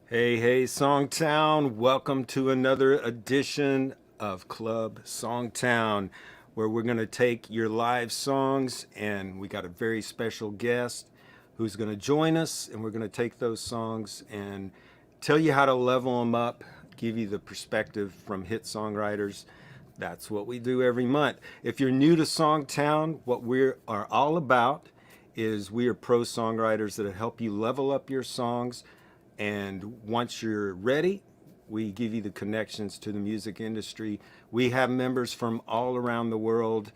Hey, hey, Songtown. Welcome to another edition of Club SongTown, where we're going to take your live songs, and we got a very special guest who's going to join us, and we're going to take those songs and tell you how to level them up, give you the perspective from hit songwriters. That's what we do every month. If you're new to Songtown, what we are all about is we are pro songwriters that help you level up your songs, and once you're ready, we give you the connections to the music industry. We have members from all around the world,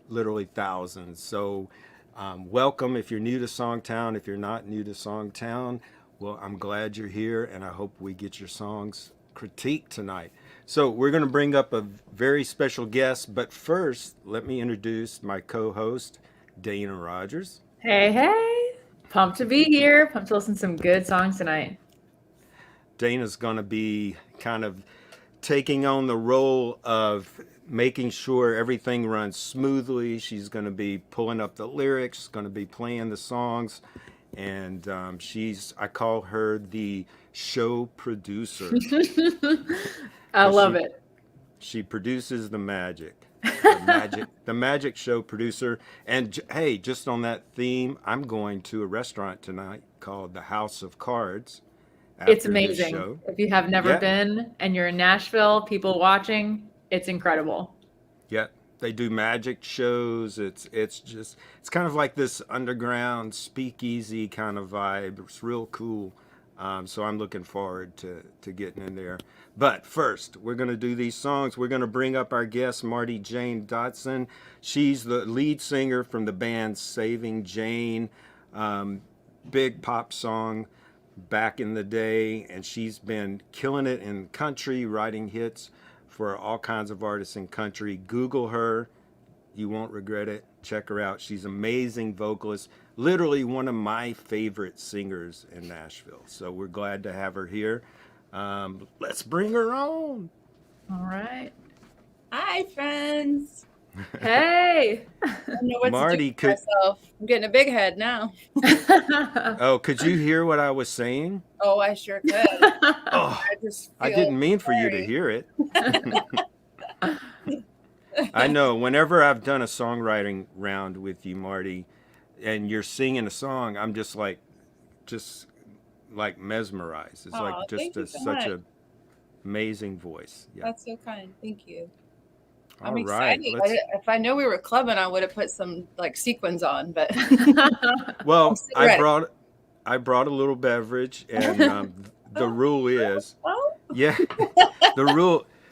literally thousands. So welcome if you're new to Songtown. If you're not new to Songtown, well, I'm glad you're here, and I hope we get your songs critiqued tonight. So we're going to bring up a very special guest, but first, let me introduce my co-host, Dana Rogers. Hey, hey. Pumped to be here. Pumped to listen to some good songs tonight. Dana's going to be kind of taking on the role of making sure everything runs smoothly. She's going to be pulling up the lyrics, going to be playing the songs, and I call her the show producer. I love it. She produces the magic. The magic show producer. And hey, just on that theme, I'm going to a restaurant tonight called the House of Cards. It's amazing. If you have never been and you're in Nashville, people watching, it's incredible. Yeah, they do magic shows. It's kind of like this underground speakeasy kind of vibe. It's real cool. So I'm looking forward to getting in there. But first, we're going to do these songs. We're going to bring up our guest, Marti Jane Dodson. She's the lead singer from the band Saving Jane, big pop song back in the day. And she's been killing it in country, writing hits for all kinds of artists in country. Google her. You won't regret it. Check her out. She's an amazing vocalist. Literally one of my favorite singers in Nashville. So we're glad to have her here. Let's bring her on. All right. Hi, friends. Hey. I don't know what Marti, to do with myself. I'm getting a big head now. Oh, could you hear what I was saying? Oh, I sure could. Oh, I didn't mean for you to hear it. I know. Whenever I've done a songwriting round with you, Marti, and you're singing a song, I'm just like mesmerized. It's like just such a amazing voice. Yeah. That's so kind. Thank you. All I'm right. excited. If I know we were clubbing, I would have put some like sequins on, but well, I brought a little beverage, and the rule is, yeah,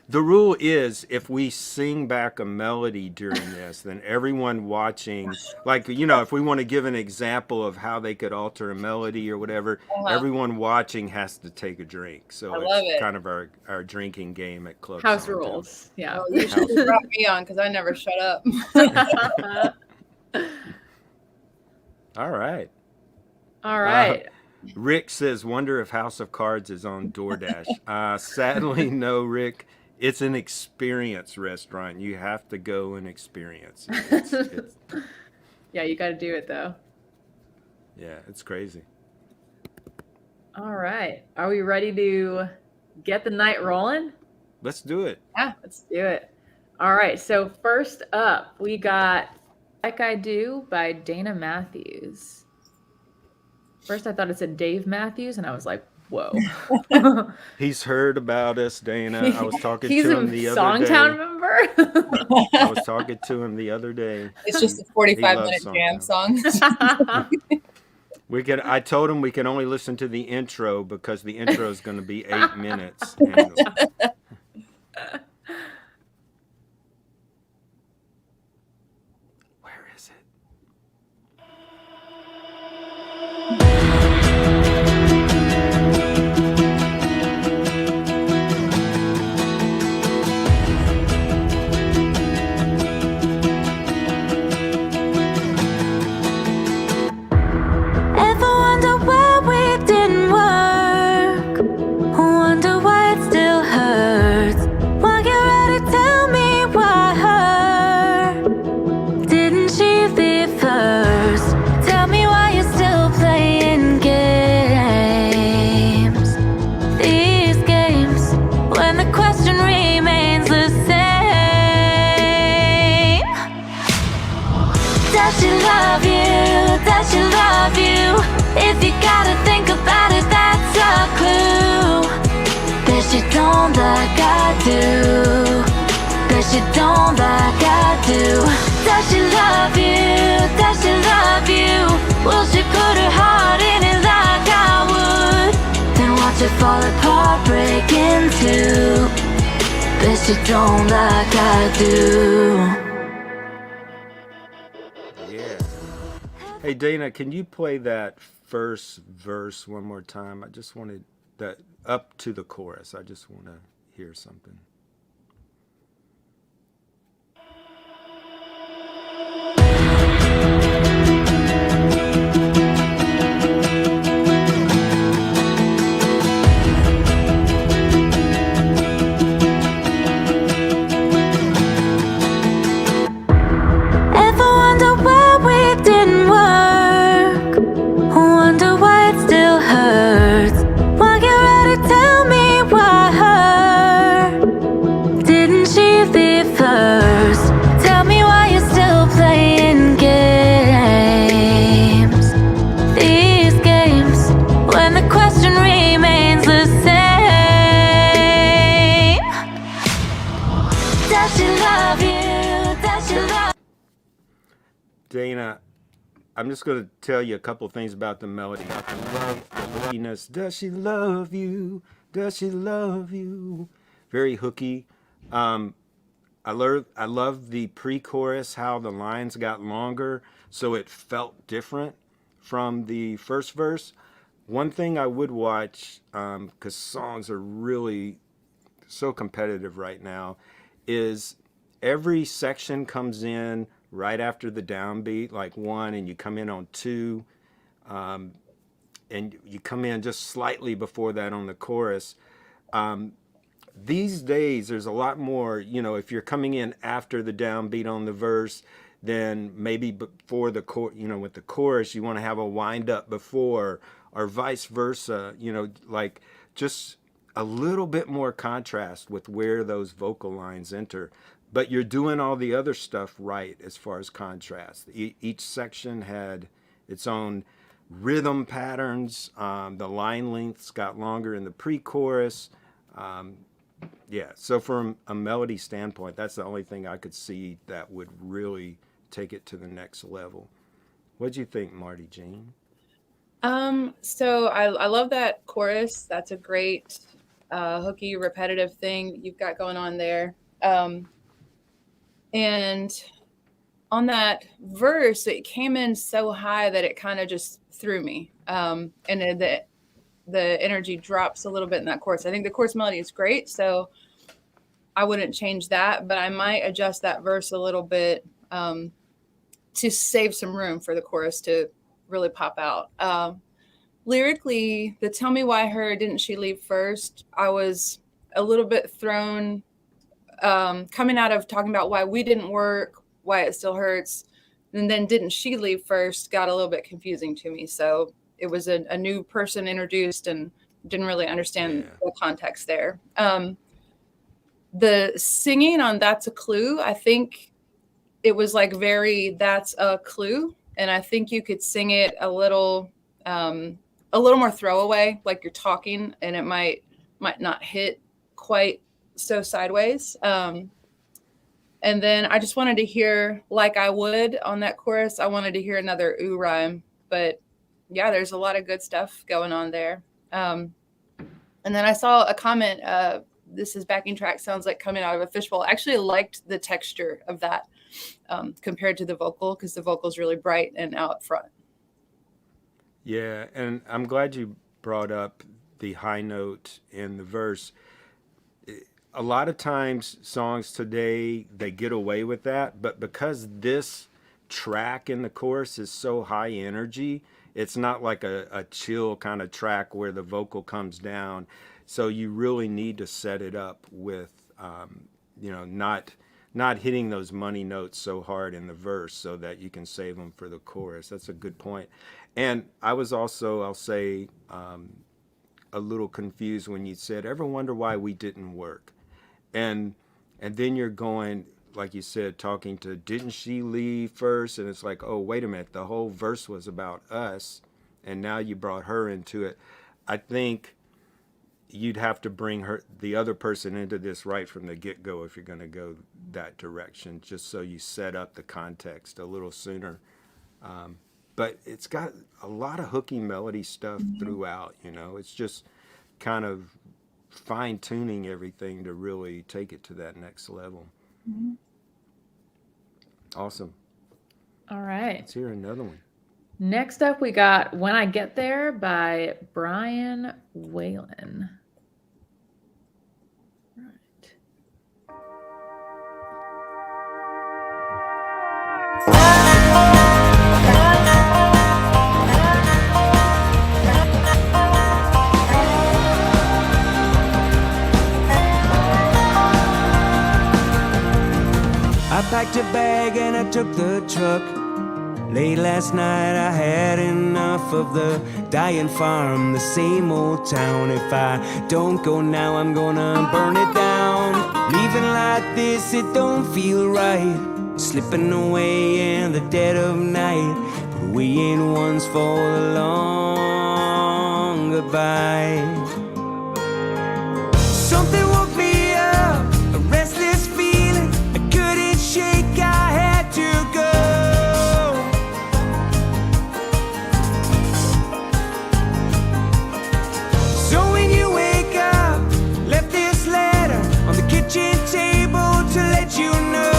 the rule is if we sing back a melody during this, then everyone watching, like, if we want to give an example of how they could alter a melody or whatever, everyone watching has to take a drink. So it's kind of our drinking game at Club House SongTown. rules. Yeah. Oh, you should have brought me on because I never shut up. All right. All right. Rick says, wonder if House of Cards is on DoorDash. Sadly, no, Rick. It's an experience restaurant. You have to go and experience it. Yeah, you got to do it, though. Yeah, it's crazy. All right. Are we ready to get the night rolling? Let's do it. Yeah, let's do it. All right. So first up, we got Like I Do by Dana Matthews. First, I thought it said Dave Matthews, and I was like, whoa. He's heard about us, Dana. I was talking to him the other day. He's a Songtown member? I was talking to him the other day. It's just a 45-minute jam song. I told him we can only listen to the intro because the intro is going to be 8 minutes. And, where is it? Wonder why it still hurts. Will she put her heart in it like I would? Then watch it fall apart, break in two. Bet she don't like I do. Yeah. Hey, Dana, can you play that first verse one more time? I just wanted that up to the chorus. I just want to hear something. Ever wonder why we didn't work? Wonder why it still hurts? Why get ready to tell me why her? Didn't she leave first? Tell me why you're still playing games. These games, when the question remains the same. Does she love you? Does she love Dana, I'm just going to tell you a couple things about the melody. I love the hookiness. Does she love you? Does she love you? Very hooky. I love the pre-chorus, how the lines got longer, so it felt different from the first verse. One thing I would watch, because songs are really so competitive right now, is every section comes in right after the downbeat, like one, and you come in on two, and you come in just slightly before that on the chorus. These days, there's a lot more, if you're coming in after the downbeat on the verse, then maybe before the with the chorus, you want to have a wind up before, or vice versa, like just a little bit more contrast with where those vocal lines enter. But you're doing all the other stuff right as far as contrast. Each section had its own rhythm patterns. The line lengths got longer in the pre-chorus. Yeah, so from a melody standpoint, that's the only thing I could see that would really take it to the next level. What'd you think, Marty Jean? So I love that chorus. That's a great hooky, repetitive thing you've got going on there. And on that verse, it came in so high that it kind of just threw me. And the energy drops a little bit in that chorus. I think the chorus melody is great, so I wouldn't change that, but I might adjust that verse a little bit to save some room for the chorus to really pop out. Lyrically, the tell me why her, didn't she leave first? I was a little bit thrown coming out of talking about why we didn't work, why it still hurts, and then didn't she leave first got a little bit confusing to me. So it was a new person introduced and didn't really understand the context there. The singing on That's a Clue, I think it was like very, that's a clue. And I think you could sing it a little more throwaway, like you're talking, and it might not hit quite so sideways. And then I just wanted to hear Like I Would on that chorus. I wanted to hear another ooh rhyme, but yeah, there's a lot of good stuff going on there. And then I saw a comment, this is backing track, sounds like coming out of a fishbowl. I actually liked the texture of that compared to the vocal, because the vocal's really bright and out front. Yeah, and I'm glad you brought up the high note in the verse. A lot of times songs today, they get away with that, but because this track in the chorus is so high energy, it's not like a chill kind of track where the vocal comes down. So you really need to set it up with, not hitting those money notes so hard in the verse so that you can save them for the chorus. That's a good point. And I was also, I'll say, a little confused when you said, ever wonder why we didn't work? And then you're going, like you said, talking to, didn't she leave first? And it's like, oh, wait a minute, the whole verse was about us, and now you brought her into it. I think you'd have to bring the other person into this right from the get-go if you're going to go that direction, just so you set up the context a little sooner. but it's got a lot of hooking melody stuff throughout. It's just kind of fine tuning everything to really take it to that next level. Awesome. All right. Let's hear another one. Next up, we got When I Get There by Brian Whalen. Right. I packed a bag and I took the truck. Late last night I had enough of the dying farm, the same old town. If I don't go now, I'm gonna burn it down. Leaving like this, it don't feel right. Slipping away in the dead of night. But we ain't ones for the long goodbye. Something woke me up, a restless feeling I couldn't shake, I had to go. So when you wake up, left this letter on the kitchen table to let you know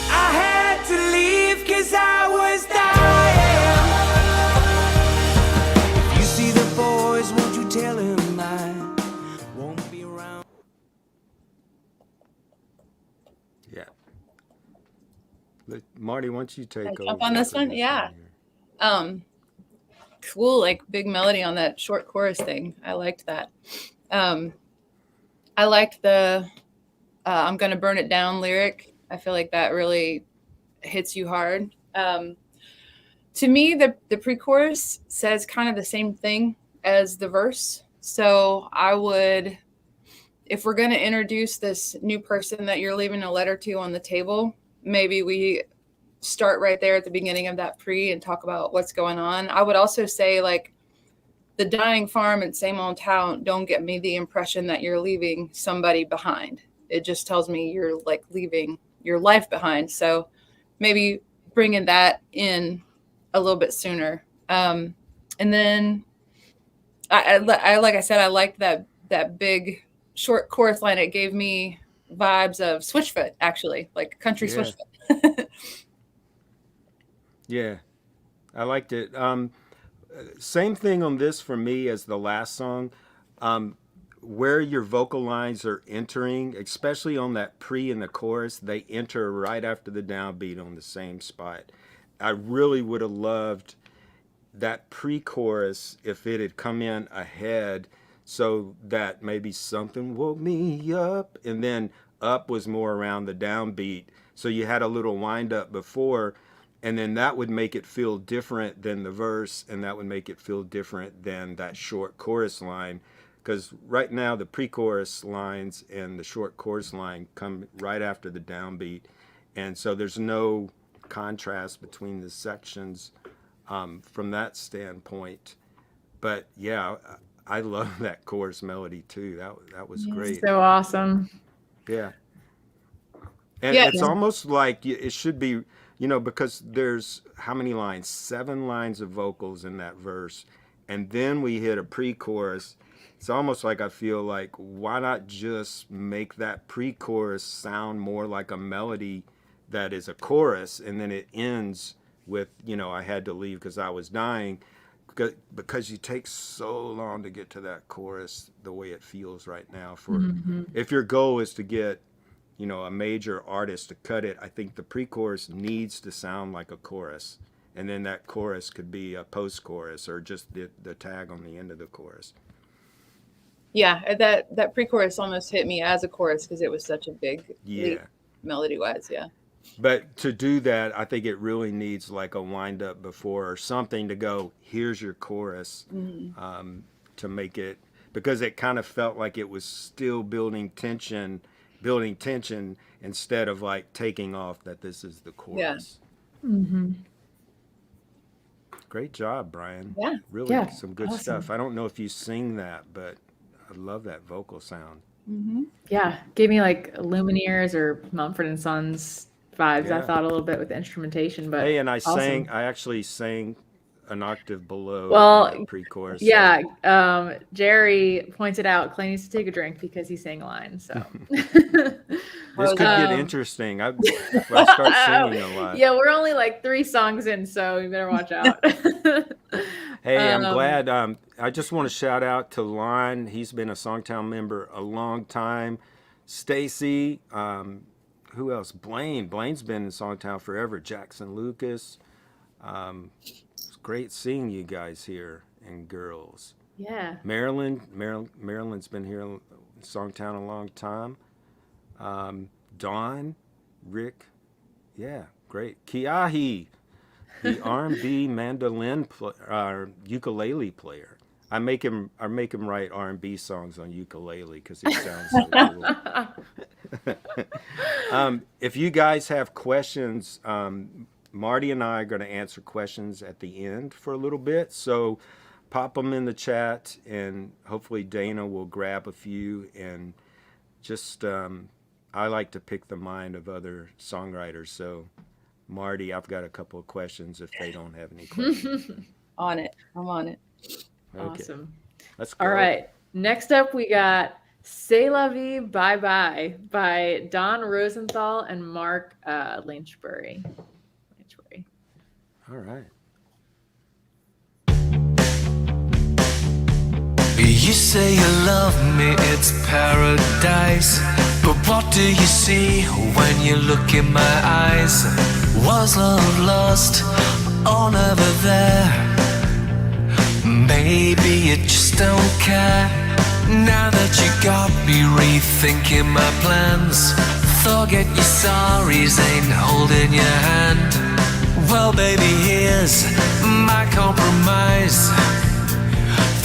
I had to leave 'cause I was dying. If you see the boys, won't you tell him I won't be around? Yeah. Marty, why don't you take over? Jump on this one? Yeah. Cool, like big melody on that short chorus thing. I liked that. I liked the I'm gonna burn it down lyric. I feel like that really hits you hard. To me, the pre-chorus says kind of the same thing as the verse. So I would, if we're gonna introduce this new person that you're leaving a letter to on the table, maybe we start right there at the beginning of that pre and talk about what's going on. I would also say, like, the dying farm and same old town don't get me the impression that you're leaving somebody behind. It just tells me you're like leaving your life behind. So maybe bringing that in a little bit sooner. And then I like I said, I liked that big short chorus line. It gave me vibes of Switchfoot, actually, like country Yeah. Switchfoot. Yeah, I liked it. Same thing on this for me as the last song. Where your vocal lines are entering, especially on that pre and the chorus, they enter right after the downbeat on the same spot. I really would have loved that pre-chorus if it had come in ahead, so that maybe something woke me up, and then up was more around the downbeat. So you had a little wind up before, and then that would make it feel different than the verse, and that would make it feel different than that short chorus line. Because right now the pre-chorus lines and the short chorus line come right after the downbeat, and so there's no contrast between the sections from that standpoint. But yeah, I love that chorus melody too. That was great. So awesome. Yeah. And Yeah. it's almost like it should be, because there's how many lines? 7 lines of vocals in that verse. And then we hit a pre-chorus. It's almost like I feel like, why not just make that pre-chorus sound more like a melody that is a chorus, and then it ends with, I had to leave because I was dying, because you take so long to get to that chorus the way it feels right now. If your goal is to get, a major artist to cut it, I think the pre-chorus needs to sound like a chorus, and then that chorus could be a post-chorus or just the tag on the end of the chorus. Yeah, that pre-chorus almost hit me as a chorus because it was such a big leap melody-wise. Yeah. But to do that, I think it really needs like a wind up before or something to go, here's your chorus, to make it, because it kind of felt like it was still building tension instead of like taking off that this is the chorus. Mm-hmm. Great job, Brian. Yeah. Really Yeah, some good awesome. stuff. I don't know if you sing that, but I love that vocal sound. Yeah, gave me like Lumineers or Mumford and Sons vibes. I Yeah. thought a little bit with the instrumentation, but Hey, and I awesome. actually sang an octave below in Well, that pre-chorus. yeah, Jerry pointed out Clay needs to take a drink because he sang a line. So This could get interesting. If I start singing a lot. yeah, we're only like 3 songs in, so you better watch out. Hey, I'm glad. I just want to shout out to Lon. He's been a SongTown member a long time. Stacy, who else? Blaine. Blaine's been in SongTown forever. Jackson Lucas. It's great seeing you guys here and girls. Yeah. Marilyn's been here in SongTown a long time. Dawn, Rick, yeah, great. Kiahi, the R&B mandolin ukulele player. I make him write R&B songs on ukulele because it sounds so cool. If you guys have questions, Marty and I are going to answer questions at the end for a little bit. So pop them in the chat, and hopefully Dana will grab a few. And just I like to pick the mind of other songwriters. So Marty, I've got a couple of questions if they don't have any questions. On it. I'm on it. Okay. Awesome. Let's go. All right. Next up, we got C'est La Vie Bye Bye by Don Rosenthal and Mark Lynchbury. All right. You say you love me, it's paradise. But what do you see when you look in my eyes? Was love lost or never there? Maybe you just don't care. Now that you got me rethinking my plans, forget your sorries, ain't holding your hand. Well baby, here's my compromise.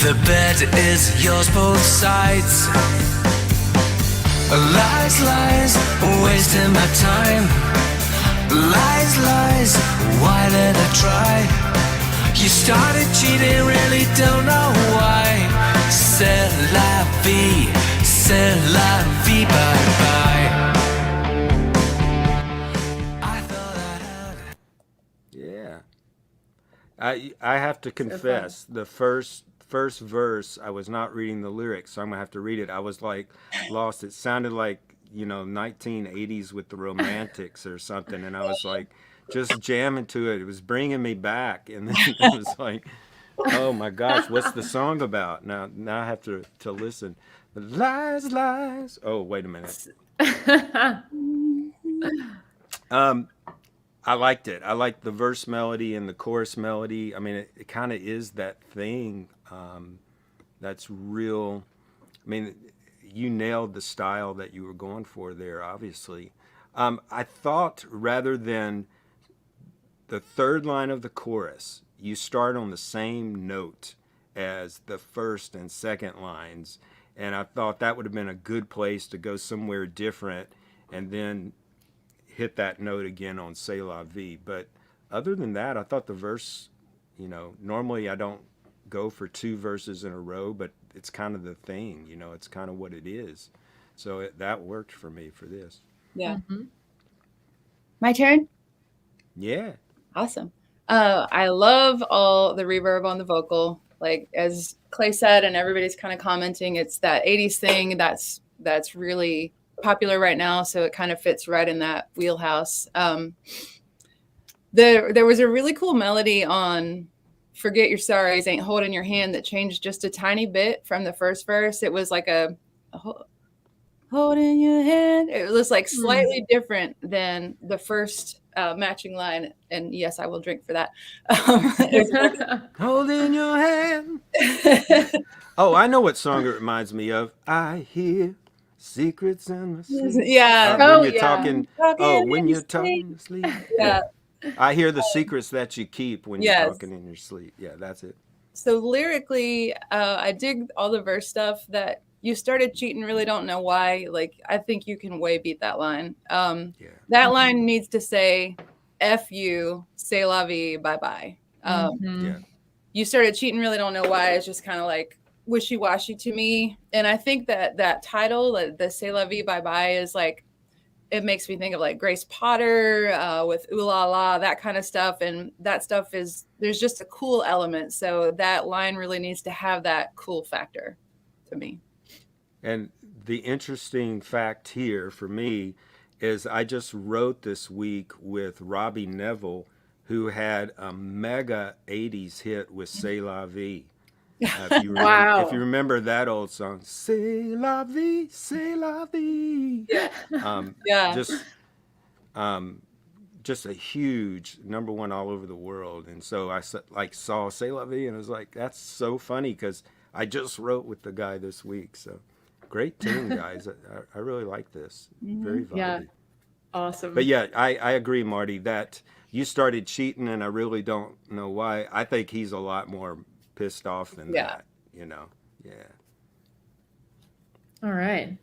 The bed is yours both sides. Lies, lies, wasting my time. Lies, lies, why did I try? You started cheating, really don't know why. C'est la vie, bye bye. I thought I had. Yeah. I have to confess, the first verse, I was not reading the lyrics, so I'm gonna have to read it. I was like lost. It sounded like, 1980s with the Romantics or something, and I was like just jamming to it. It was bringing me back, and then it was like, oh my gosh, what's the song about? Now I have to listen. The lies, lies. Oh, wait a minute. I liked it. I liked the verse melody and the chorus melody. I mean, it kind of is that thing that's real. I mean, you nailed the style that you were going for there, obviously. I thought rather than the third line of the chorus, you start on the same note as the first and second lines. And I thought that would have been a good place to go somewhere different and then hit that note again on C'est La Vie. But other than that, I thought the verse, normally I don't go for 2 verses in a row, but it's kind of the thing, it's kind of what it is. So that worked for me for this. Yeah. Mm-hmm. My turn? Yeah. Awesome. I love all the reverb on the vocal. Like as Clay said, and everybody's kind of commenting, it's that 80s thing that's really popular right now. So it kind of fits right in that wheelhouse. There was a really cool melody on Forget Your Sorries, Ain't Holding Your Hand that changed just a tiny bit from the first verse. It was like a holding your hand. It was like slightly different than the first matching line. And yes, I will drink for that. Holding your hand. Oh, I know what song it reminds me of. I hear secrets in my sleep. Yeah. When you're talking. Oh, when you're talking in your sleep. Yeah. I hear the secrets that you keep when you're talking in your sleep. Yeah, that's it. So lyrically, I dig all the verse stuff. That you started cheating, really don't know why. Like, I think you can way beat that line. That line needs to say, F you, c'est la vie, bye bye. You started cheating, really don't know why. It's just kind of like, wishy-washy to me. And I think that title, the C'est La Vie Bye Bye, is like, it makes me think of like Grace Potter with Ooh La La, that kind of stuff. And that stuff is, there's just a cool element. So that line really needs to have that cool factor to me. And the interesting fact here for me is I just wrote this week with Robbie Neville, who had a mega 80s hit with C'est La Vie. If you remember, Wow. if you remember that old song, C'est La Vie, C'est La Vie. Yeah. Just a huge #1 all over the world. And so I saw C'est La Vie and I was like, that's so funny because I just wrote with the guy this week. So great tune, guys. I really like this. Very vibey. Yeah. Awesome. But yeah, I agree, Marty, that you started cheating and I really don't know why. I think he's a lot more pissed off than that, you know? Yeah. All right.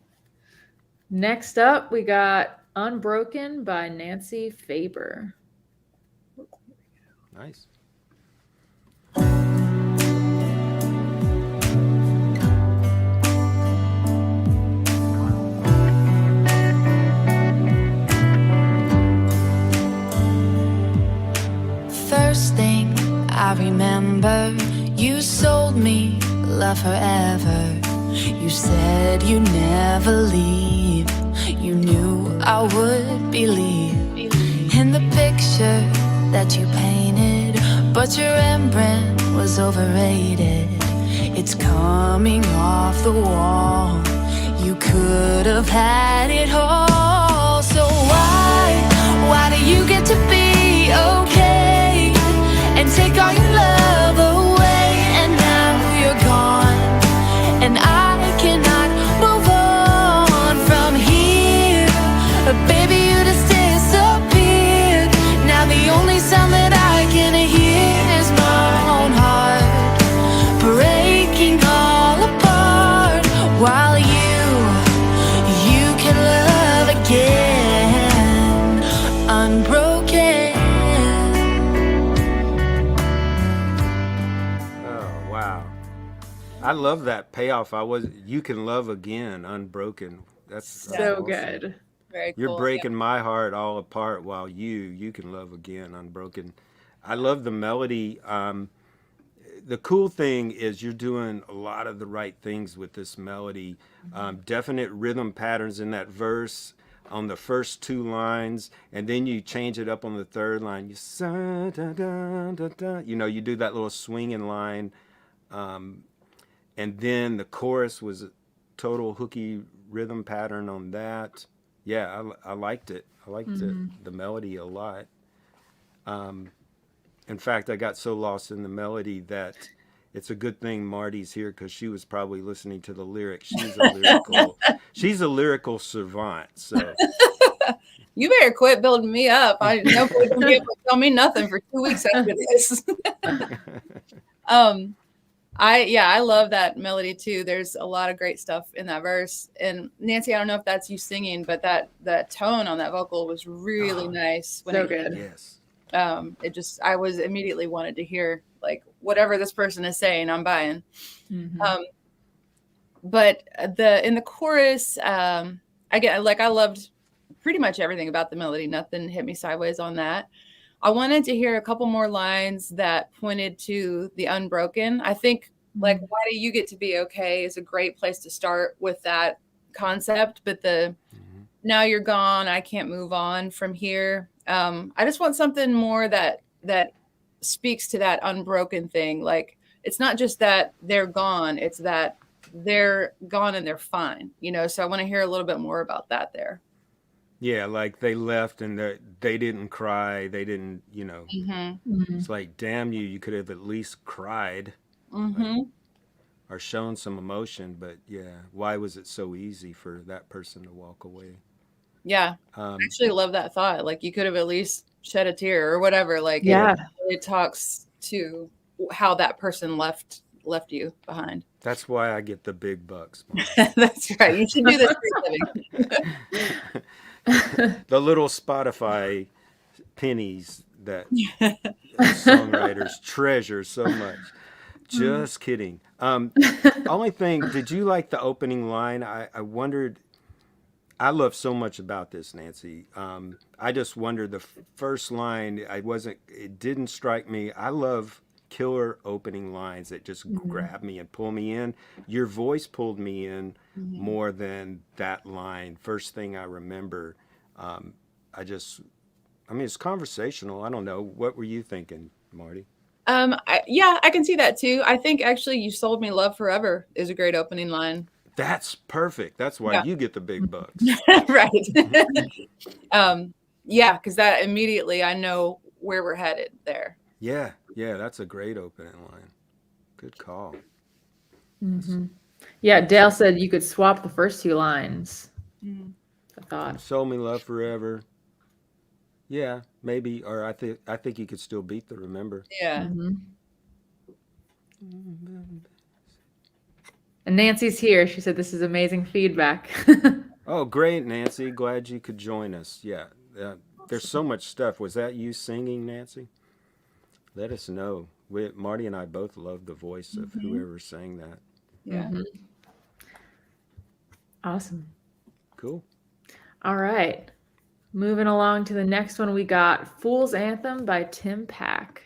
Next up, we got Unbroken by Nancy Faber. Nice. First thing I remember, you sold me love forever. You said you never leave. You knew I would believe in the picture that you painted, but your Rembrandt was overrated. It's coming off the wall. You could have had it all. So why do you get to be okay and take all your love away? And now you're gone, and I cannot move on from here. But baby, you just disappeared. Now the only sound that I can hear is my own heart breaking all apart, while you can love again, unbroken. Oh, wow. I love that payoff. You can love again, unbroken. That's So awesome. good. Very cool. You're breaking my heart all apart while you can love again, unbroken. I love the melody. The cool thing is you're doing a lot of the right things with this melody. Definite rhythm patterns in that verse on the first 2 lines, and then you change it up on the 3rd line. You sa da da da da. You know, you do that little swinging line, and then the chorus was a total hooky rhythm pattern on that. Yeah, I liked it. I liked the melody a lot. In fact, I got so lost in the melody that it's a good thing Marty's here because she was probably listening to the lyrics. She's a lyrical savant. So You better quit building me up. Nobody can be able to tell me nothing for 2 weeks after this. I love that melody too. There's a lot of great stuff in that verse. And Nancy, I don't know if that's you singing, but that tone on that vocal was really nice. So good. yes. I was immediately wanted to hear like whatever this person is saying, I'm buying. But in the chorus, I loved pretty much everything about the melody. Nothing hit me sideways on that. I wanted to hear a couple more lines that pointed to the unbroken. I think like, why do you get to be okay is a great place to start with that concept. But now you're gone, I can't move on from here. I just want something more that speaks to that unbroken thing. Like, it's not just that they're gone, it's that they're gone and they're fine, you know? So I want to hear a little bit more about that there. Yeah, like they left and they didn't cry. They didn't, you know. It's like, damn you could have at least cried or shown some emotion. But yeah, why was it so easy for that person to walk away? Yeah, I actually love that thought. Like, you could have at least shed a tear or whatever. Like, it talks to how that person left you behind. That's why I get the big bucks. That's right. You should do this for a living. The little Spotify pennies that songwriters treasure so much. Just kidding. Only thing, did you like the opening line? I wondered. I love so much about this, Nancy. I just wondered the first line. It didn't strike me. I love killer opening lines that just grab me and pull me in. Your voice pulled me in more than that line. First thing I remember. I just, I mean, it's conversational. I don't know. What were you thinking, Marty? Yeah, I can see that too. I think actually "You Sold Me Love Forever" is a great opening line. That's perfect. That's why Yeah. you get the big bucks. Right. Yeah, because that immediately I know where we're headed there. Yeah, that's a great opening line. Good call. Yeah, Dale said you could swap the first two lines. I thought. Show me love forever. Yeah, maybe. Or I think you could still beat the remember. Yeah. And Nancy's here. She said this is amazing feedback. Oh, great, Nancy. Glad you could join us. Yeah, there's so much stuff. Was that you singing, Nancy? Let us know. Marty and I both love the voice of whoever sang that. Yeah. Awesome. Cool. All right. Moving along to the next one, we got Fool's Anthem by Tim Pack.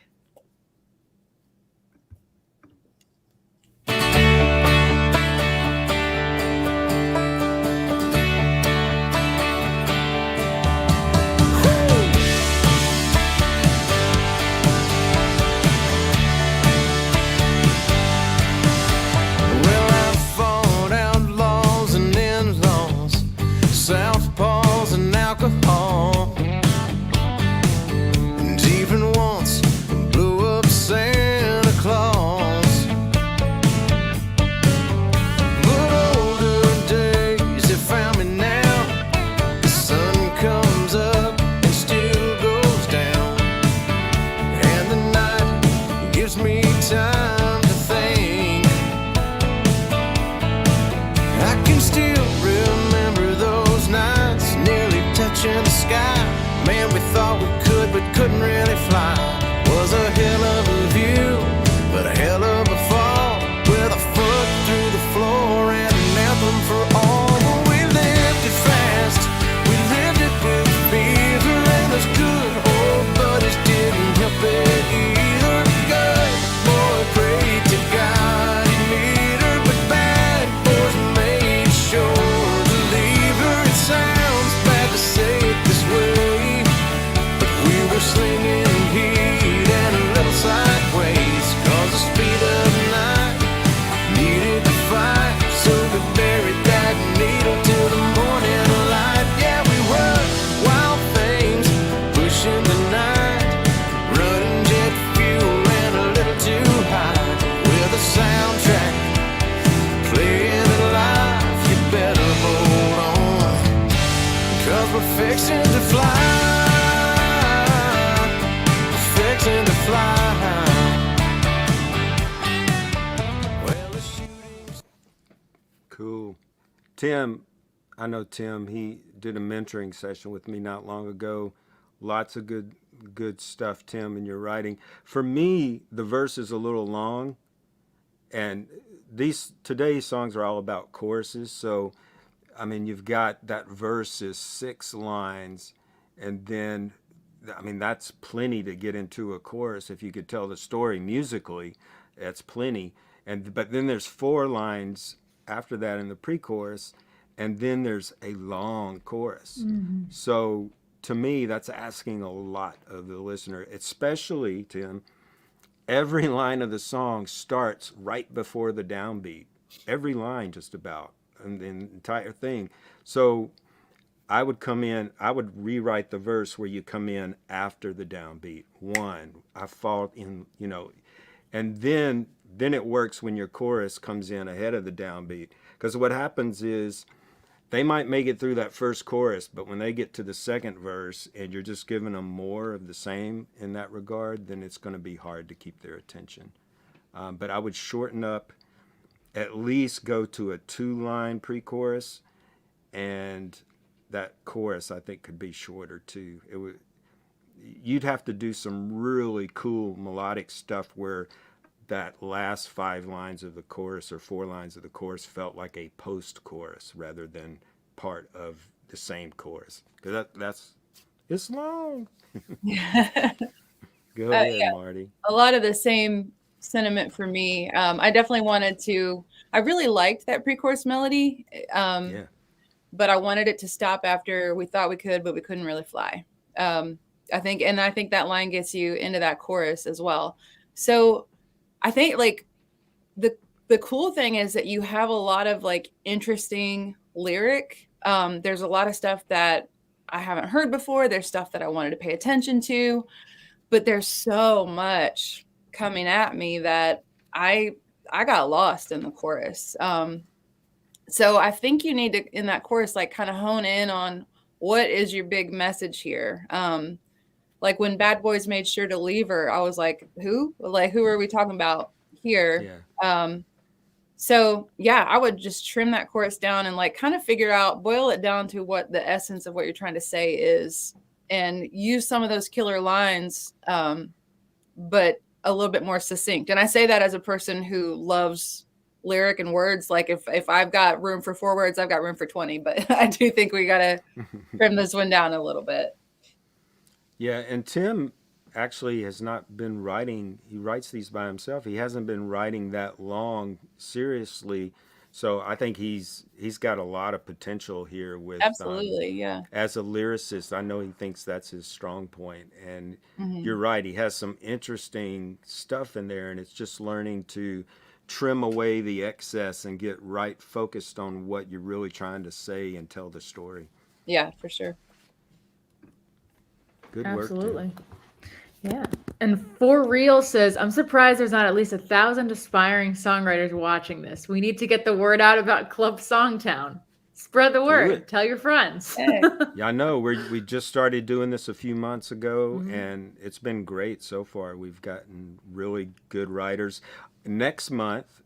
Couldn't really fly. Was a hell of a view, but a hell of a fall. With a foot through the floor and an anthem for all. We lived it fast, we lived it with fever, and those good old buddies didn't help it either. Good boy prayed to God he'd meet her, but bad boys made sure to leave her. It sounds bad to say it this way, slinging heat and a little sideways, 'cause the speed of the night needed to fight, so we buried that needle till the morning light. Yeah, we were wild things, pushing the night, running jet fuel and a little too high, with a soundtrack playing it live. You better hold on, 'cause we're fixing to fly. Cool. Tim, I know Tim, he did a mentoring session with me not long ago. Lots of good stuff, Tim, in your writing. For me, the verse is a little long, and today's songs are all about choruses. So, I mean, you've got that verse is 6 lines, and then, I mean, that's plenty to get into a chorus. If you could tell the story musically, that's plenty. But then there's 4 lines after that in the pre-chorus, and then there's a long chorus. So to me, that's asking a lot of the listener, especially, Tim, every line of the song starts right before the downbeat. Every line just about, and the entire thing. So I would rewrite the verse where you come in after the downbeat. 1, I fall in, and then it works when your chorus comes in ahead of the downbeat. Because what happens is they might make it through that first chorus, but when they get to the second verse and you're just giving them more of the same in that regard, then it's going to be hard to keep their attention. But I would shorten up, at least go to a 2-line pre-chorus, and that chorus I think could be shorter too. You'd have to do some really cool melodic stuff where that last 5 lines of the chorus or 4 lines of the chorus felt like a post-chorus rather than part of the same chorus. Because that's it's long. Go ahead, Yeah, Marty. a lot of the same sentiment for me. I definitely wanted to. I really liked that pre-chorus melody, Yeah. but I wanted it to stop after we thought we could, but we couldn't really fly. I think that line gets you into that chorus as well. So I think like the cool thing is that you have a lot of like interesting lyric. There's a lot of stuff that I haven't heard before. There's stuff that I wanted to pay attention to, but there's so much coming at me that I got lost in the chorus. So I think you need to, in that chorus, like kind of hone in on what is your big message here. Like when Bad Boys made sure to leave her, I was like, who? Like, who are we talking about here? Yeah. So yeah, I would just trim that chorus down and like kind of boil it down to what the essence of what you're trying to say is, and use some of those killer lines, but a little bit more succinct. And I say that as a person who loves lyric and words. Like if I've got room for 4 words, I've got room for 20, but I do think we got to trim this one down a little bit. Yeah, and Tim actually has not been writing. He writes these by himself. He hasn't been writing that long seriously. So I think he's got a lot of potential here with Absolutely, yeah. As a lyricist, I know he thinks that's his strong point. And you're right, he has some interesting stuff in there, and it's just learning to trim away the excess and get right focused on what you're really trying to say and tell the story. Yeah, for sure. Good work. Absolutely. Yeah. And For Real says, I'm surprised there's not at least 1,000 aspiring songwriters watching this. We need to get the word out about Club SongTown. Spread the word. it. Tell your friends. Hey. Yeah, I know. We just started doing this a few months ago, and it's been great so far. We've gotten really good writers. Next month,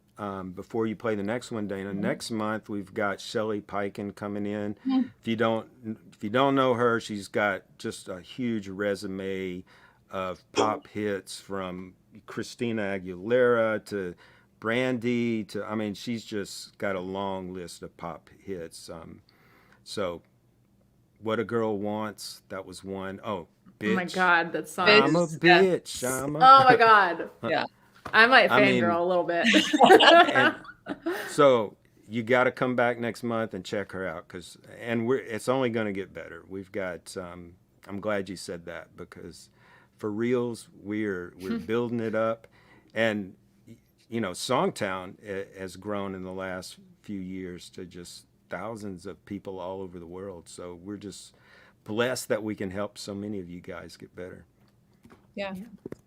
before you play the next one, Dana, next month we've got Shelley Piken coming in. If you don't know her, she's got just a huge resume of pop hits from Christina Aguilera to Brandy to, I mean, she's just got a long list of pop hits. So What a Girl Wants, that was one. Oh, Bitch. Oh my God, that song. I'm a is- bitch. I'm a... Oh my God. Yeah. I might I mean- fangirl a little bit. And so you got to come back next month and check her out, because it's only going to get better. We've got I'm glad you said that, because for reals we're building it up, and you know, Songtown has grown in the last few years to just thousands of people all over the world. So we're just blessed that we can help so many of you guys get better. Yeah. Do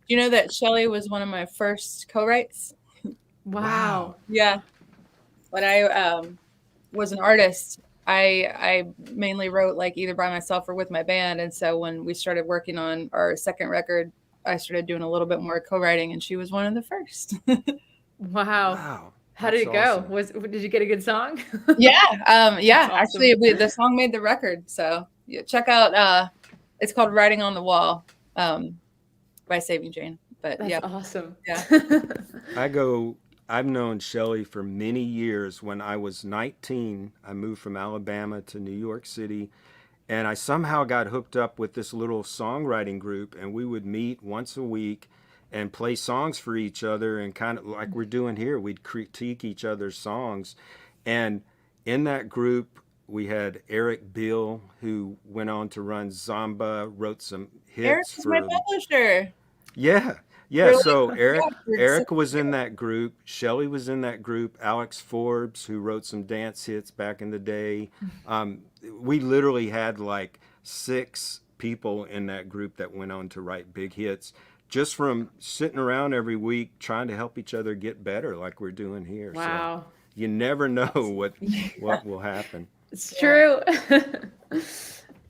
you know that Shelley was one of my first co-writes? Wow. Yeah. When I was an artist, I mainly wrote like either by myself or with my band. And so when we started working on our second record, I started doing a little bit more co-writing, and she was one of the first. Wow. Wow. How did it That's go? awesome. Did you get a good song? Yeah. That's awesome. Actually, the song made the record. So yeah, check out, it's called Writing on the Wall by Saving Jane. But That's yeah. awesome. Yeah. I've known Shelley for many years. When I was 19, I moved from Alabama to New York City, and I somehow got hooked up with this little songwriting group, and we would meet once a week and play songs for each other, and kind of like we're doing here, we'd critique each other's songs. And in that group, we had Eric Bill, who went on to run Zamba, wrote some hits. Eric is my publisher. Yeah. Really? So Eric Yeah. was in that group. Shelley was in that group. Alex Forbes, who wrote some dance hits back in the day. We literally had like 6 people in that group that went on to write big hits, just from sitting around every week trying to help each other get better, like we're doing here. Wow. So you never know what will happen. It's true.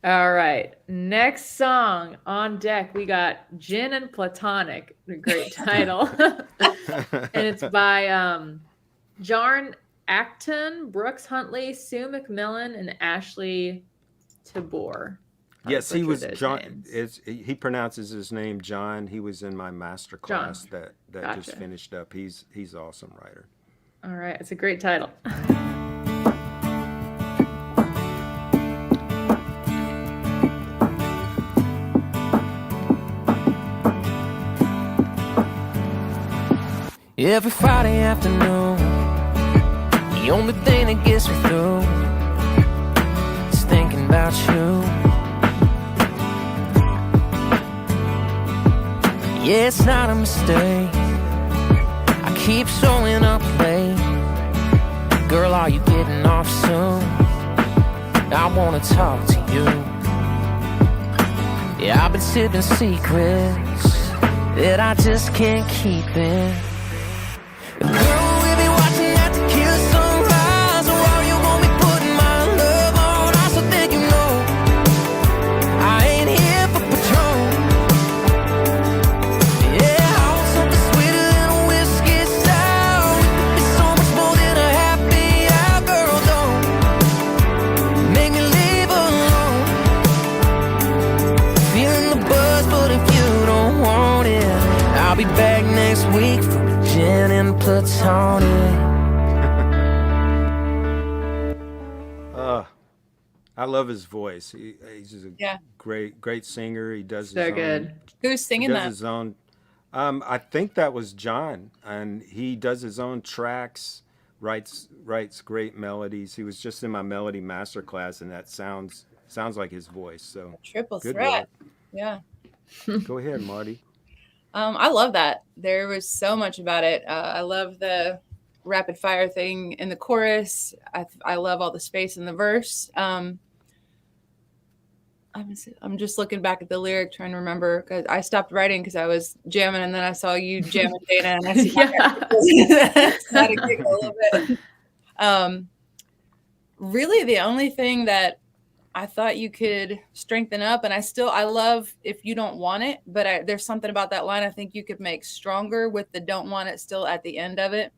All right. Next song on deck, we got Jin and Platonic, a great title. And it's by Jarn Acton, Brooks Huntley, Sue McMillan, and Ashley Tabor. Yes, he butcher was those John. names. He pronounces his name John. He was in my master class that just Gotcha. finished up. He's awesome writer. All right, it's a great title. Every Friday afternoon, the only thing that gets me through is thinking about you. Yeah, it's not a mistake, I keep showing up late. Girl, are you getting off soon? I wanna talk to you. Yeah, I've been sipping secrets that I just can't keep in. Girl, we be watching that tequila sunrise, while you gon' be putting my love on ice, so think you know I ain't here for Patron. Yeah, I want something sweeter than a whiskey sour. It's so much more than a happy hour. Girl, don't make me leave alone. Feeling the buzz, but if you don't want it, I'll be back next week for Jin and Platonic. I love his voice. He's just a Yeah. great singer. He does So his good. own. Who's He singing does that? his own. I think that was John, and he does his own tracks. Writes great melodies. He was just in my melody master class, and that sounds like his voice. So Triple good threat. work. Yeah. Go ahead, Marty. I love that. There was so much about it. I love the rapid fire thing in the chorus. I love all the space in the verse. I'm just looking back at the lyric, trying to remember, because I stopped writing because I was jamming, and then I saw you jamming, Dana, and I see had a giggle a little bit. Really, the only thing that I thought you could strengthen up, and I love if you don't want it, but there's something about that line I think you could make stronger with the don't want it still at the end of it.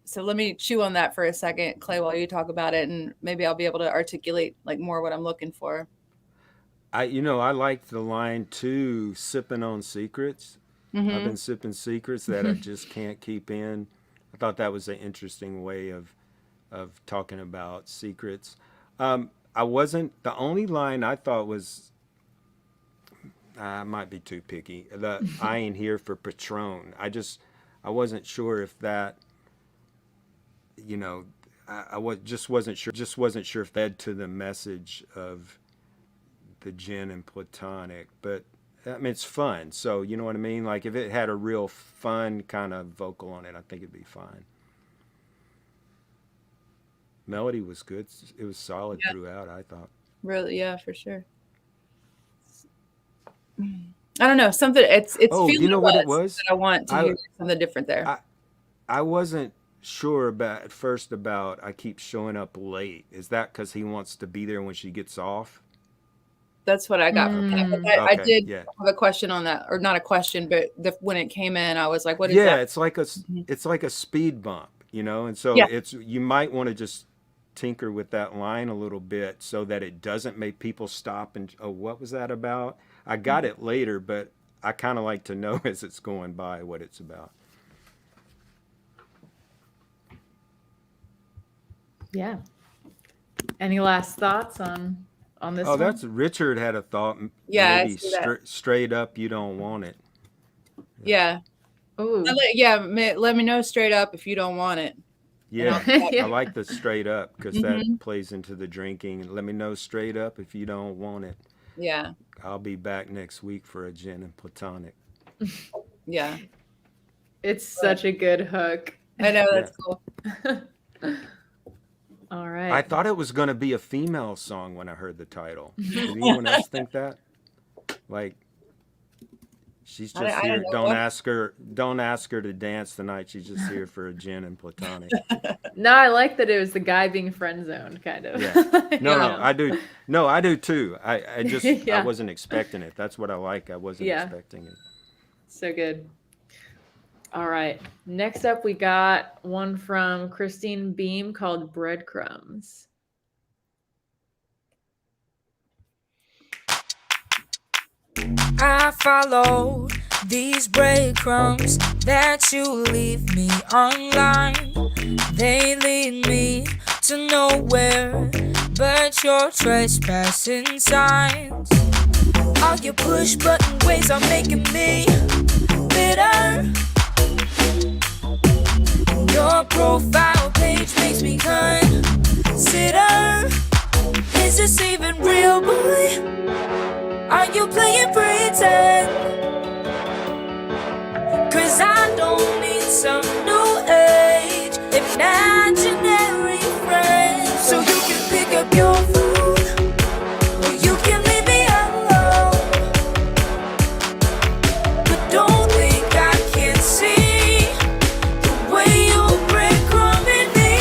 So let me chew on that for a second, Clay, while you talk about it, and maybe I'll be able to articulate like more what I'm looking for. I like the line too, sipping on secrets. I've been sipping secrets that I just can't keep in. I thought that was an interesting way of talking about secrets. I wasn't, the only line I thought was, I might be too picky. I ain't here for Patron. I wasn't sure if that, just wasn't sure if that led to the message of the Jin and Platonic. But I mean, it's fun. So you know what I mean? Like if it had a real fun kind of vocal on it, I think it'd be fine. Melody was good. It was solid throughout, I thought. Really, yeah, for sure. I don't know, something. It's feeling you know what it was? that I want to hear something different there. I wasn't sure at first about I keep showing up late. Is that because he wants to be there when she gets off? That's what I got from that. But I Okay, did yeah. have a question on that, or not a question, but when it came in, I was like, "What is Yeah, that?" it's like a speed bump, and so Yeah. you might want to just tinker with that line a little bit so that it doesn't make people stop and what was that about? I got it later, but I kind of like to know as it's going by what it's about. Yeah. Any last thoughts on this Oh, one? that's Richard had a thought. Yeah, I Maybe see that. straight up, you don't want it. Yeah. Ooh. Let me know straight up if you don't want it. Yeah, Yeah. I like the straight up because that plays into the drinking. Let me know straight up if you don't want it. Yeah. I'll be back next week for a Jin and Platonic. Yeah. It's such a good hook. I know, that's cool. All right. I thought it was going to be a female song when I heard the title. Did anyone else think that? Like, she's just I here. don't know. Don't ask her to dance tonight. She's just here for a Jin and Platonic. No, I like that it was the guy being friend zoned, kind of. Yeah. No, I do. No, I do too. I just I wasn't expecting it. That's what I like. I wasn't expecting it. So good. All right. Next up, we got one from Christine Beam called Breadcrumbs. I follow these breadcrumbs that you leave me online. They lead me to nowhere but your trespassing signs. All your push button ways are making me bitter. Your profile page makes me consider, is this even real, boy? Are you playing pretend? Cause I don't need some new age imaginary friend. So you can pick up your phone, or you can leave me alone. But don't think I can't see the way you're breadcrumbing me.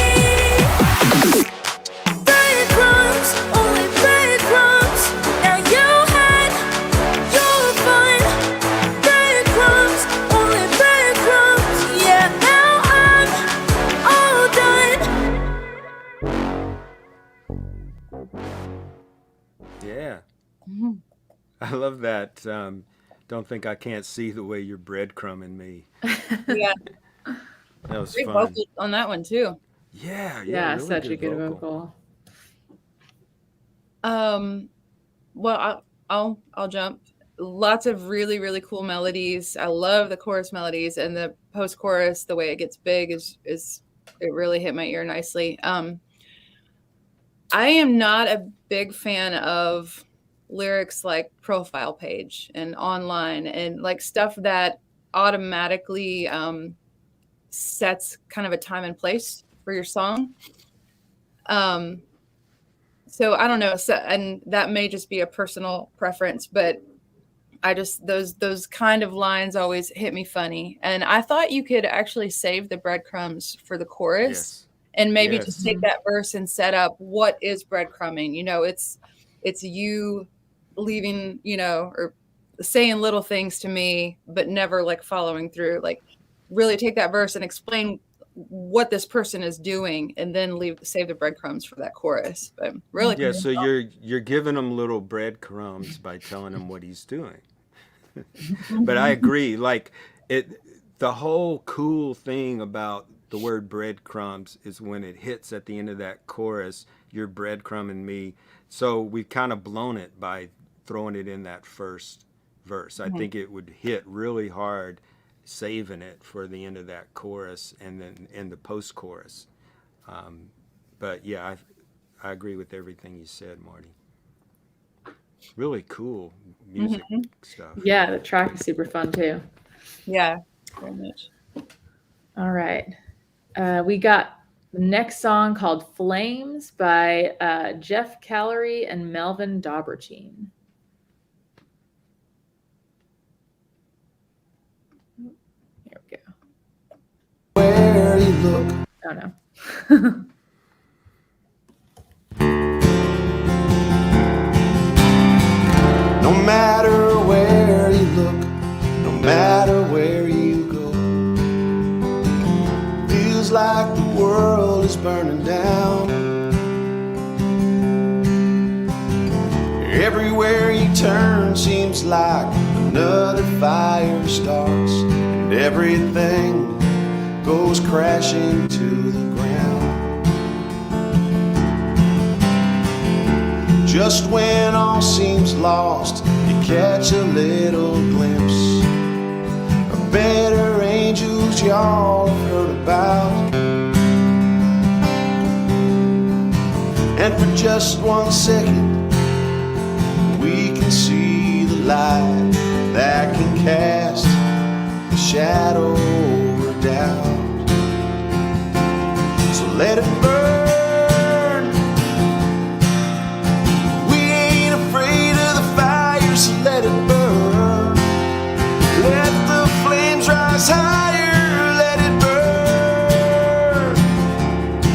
Breadcrumbs, only breadcrumbs. Now you had your fun. Breadcrumbs, only breadcrumbs. Yeah, now I'm all done. Yeah. I love that. Don't think I can't see the way you're breadcrumbing me. Yeah, That was great fun. vocals on that one too. Yeah, Yeah, really such a good vocal. Well, I'll jump. Lots of really cool melodies. I love the chorus melodies, and the post chorus, the way it gets big is it really hit my ear nicely. I am not a big fan of lyrics like profile page and online and like stuff that automatically sets kind of a time and place for your song. So I don't know. So, and that may just be a personal preference, but I just, those kind of lines always hit me funny. And I thought you could actually save the breadcrumbs for the chorus. Yes. And maybe Yes. just take that verse and set up what is breadcrumbing. You know, it's you leaving, you know, or saying little things to me, but never like following through. Like really take that verse and explain what this person is doing, and then save the breadcrumbs for that chorus. But really, Yeah, so you're giving him little breadcrumbs by telling him what he's doing. But I agree. Like the whole cool thing about the word breadcrumbs is when it hits at the end of that chorus, you're breadcrumbing me. So we've kind of blown it by throwing it in that first verse. I think it would hit really hard saving it for the end of that chorus and then in the post chorus. But yeah, I agree with everything you said, Marty. Really cool music stuff. Yeah, the track is super fun too. yeah, very much. All right. We got the next song called Flames by Jeff Callery and Melvin Dobrachine. Here we go. Where you look, Oh no. no matter where you look, no matter where you go, feels like the world is burning down. Everywhere you turn seems like another fire starts, and everything goes crashing to the ground. Just when all seems lost, you catch a little glimpse of better angels y'all have heard about. And for just 1 second, we can see the light that can cast a shadow over doubt. So let it burn. We ain't afraid of the fire, so let it burn. Let the flames rise higher, let it burn.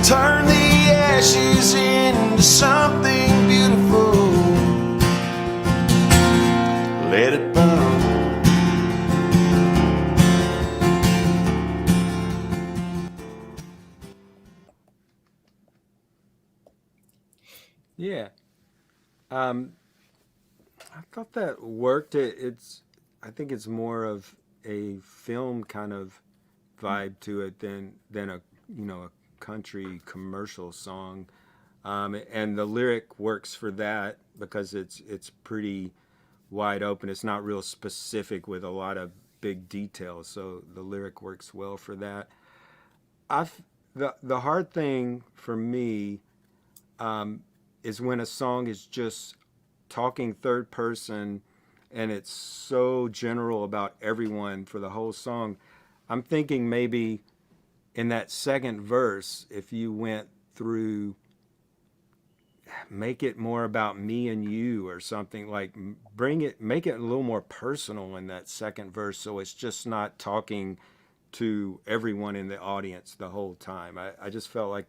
Turn the ashes into something beautiful. Let it burn. Yeah. I thought that worked. I think it's more of a film kind of vibe to it than a a country commercial song. And the lyric works for that because it's pretty wide open. It's not real specific with a lot of big details, so the lyric works well for that. I've the hard thing for me is when a song is just talking third person and it's so general about everyone for the whole song. I'm thinking maybe in that second verse, if you went through, make it more about me and you or something, like make it a little more personal in that second verse, so it's just not talking to everyone in the audience the whole time. I just felt like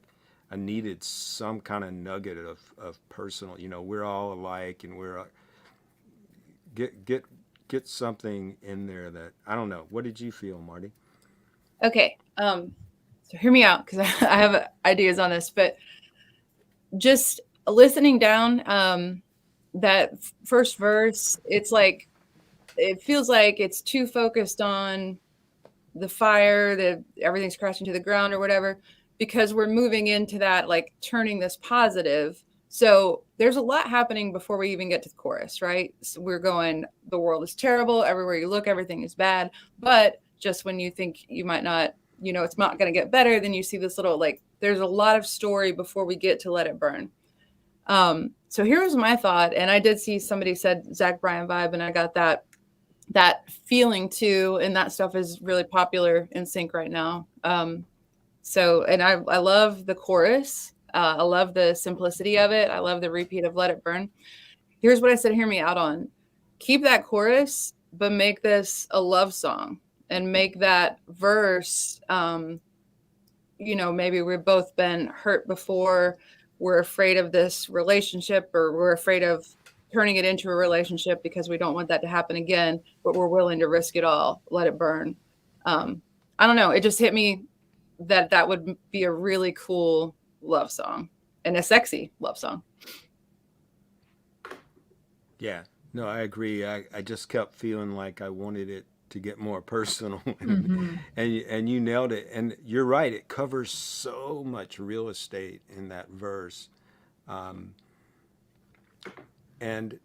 I needed some kind of nugget of personal, we're all alike, and we're get something in there that, I don't know. What did you feel, Marty? Okay. So hear me out, because I have ideas on this, but just listening down that first verse, it's like, it feels like it's too focused on the fire, everything's crashing to the ground or whatever, because we're moving into that, like turning this positive. So there's a lot happening before we even get to the chorus, right? So we're going, the world is terrible. Everywhere you look, everything is bad. But just when you think you might not, it's not going to get better, then you see this little, like, there's a lot of story before we get to Let It Burn. So here was my thought. And I did see somebody said Zach Bryan vibe, and I got that feeling too. And that stuff is really popular in sync right now. So, and I love the chorus. I love the simplicity of it. I love the repeat of Let It Burn. Here's what I said, hear me out on. Keep that chorus, but make this a love song, and make that verse, maybe we've both been hurt before. We're afraid of this relationship, or we're afraid of turning it into a relationship because we don't want that to happen again, but we're willing to risk it all. Let it burn. I don't know. It just hit me that would be a really cool love song, and a sexy love song. Yeah, no, I agree. I just kept feeling like I wanted it to get more personal, and you nailed it. And you're right; it covers so much real estate in that verse, and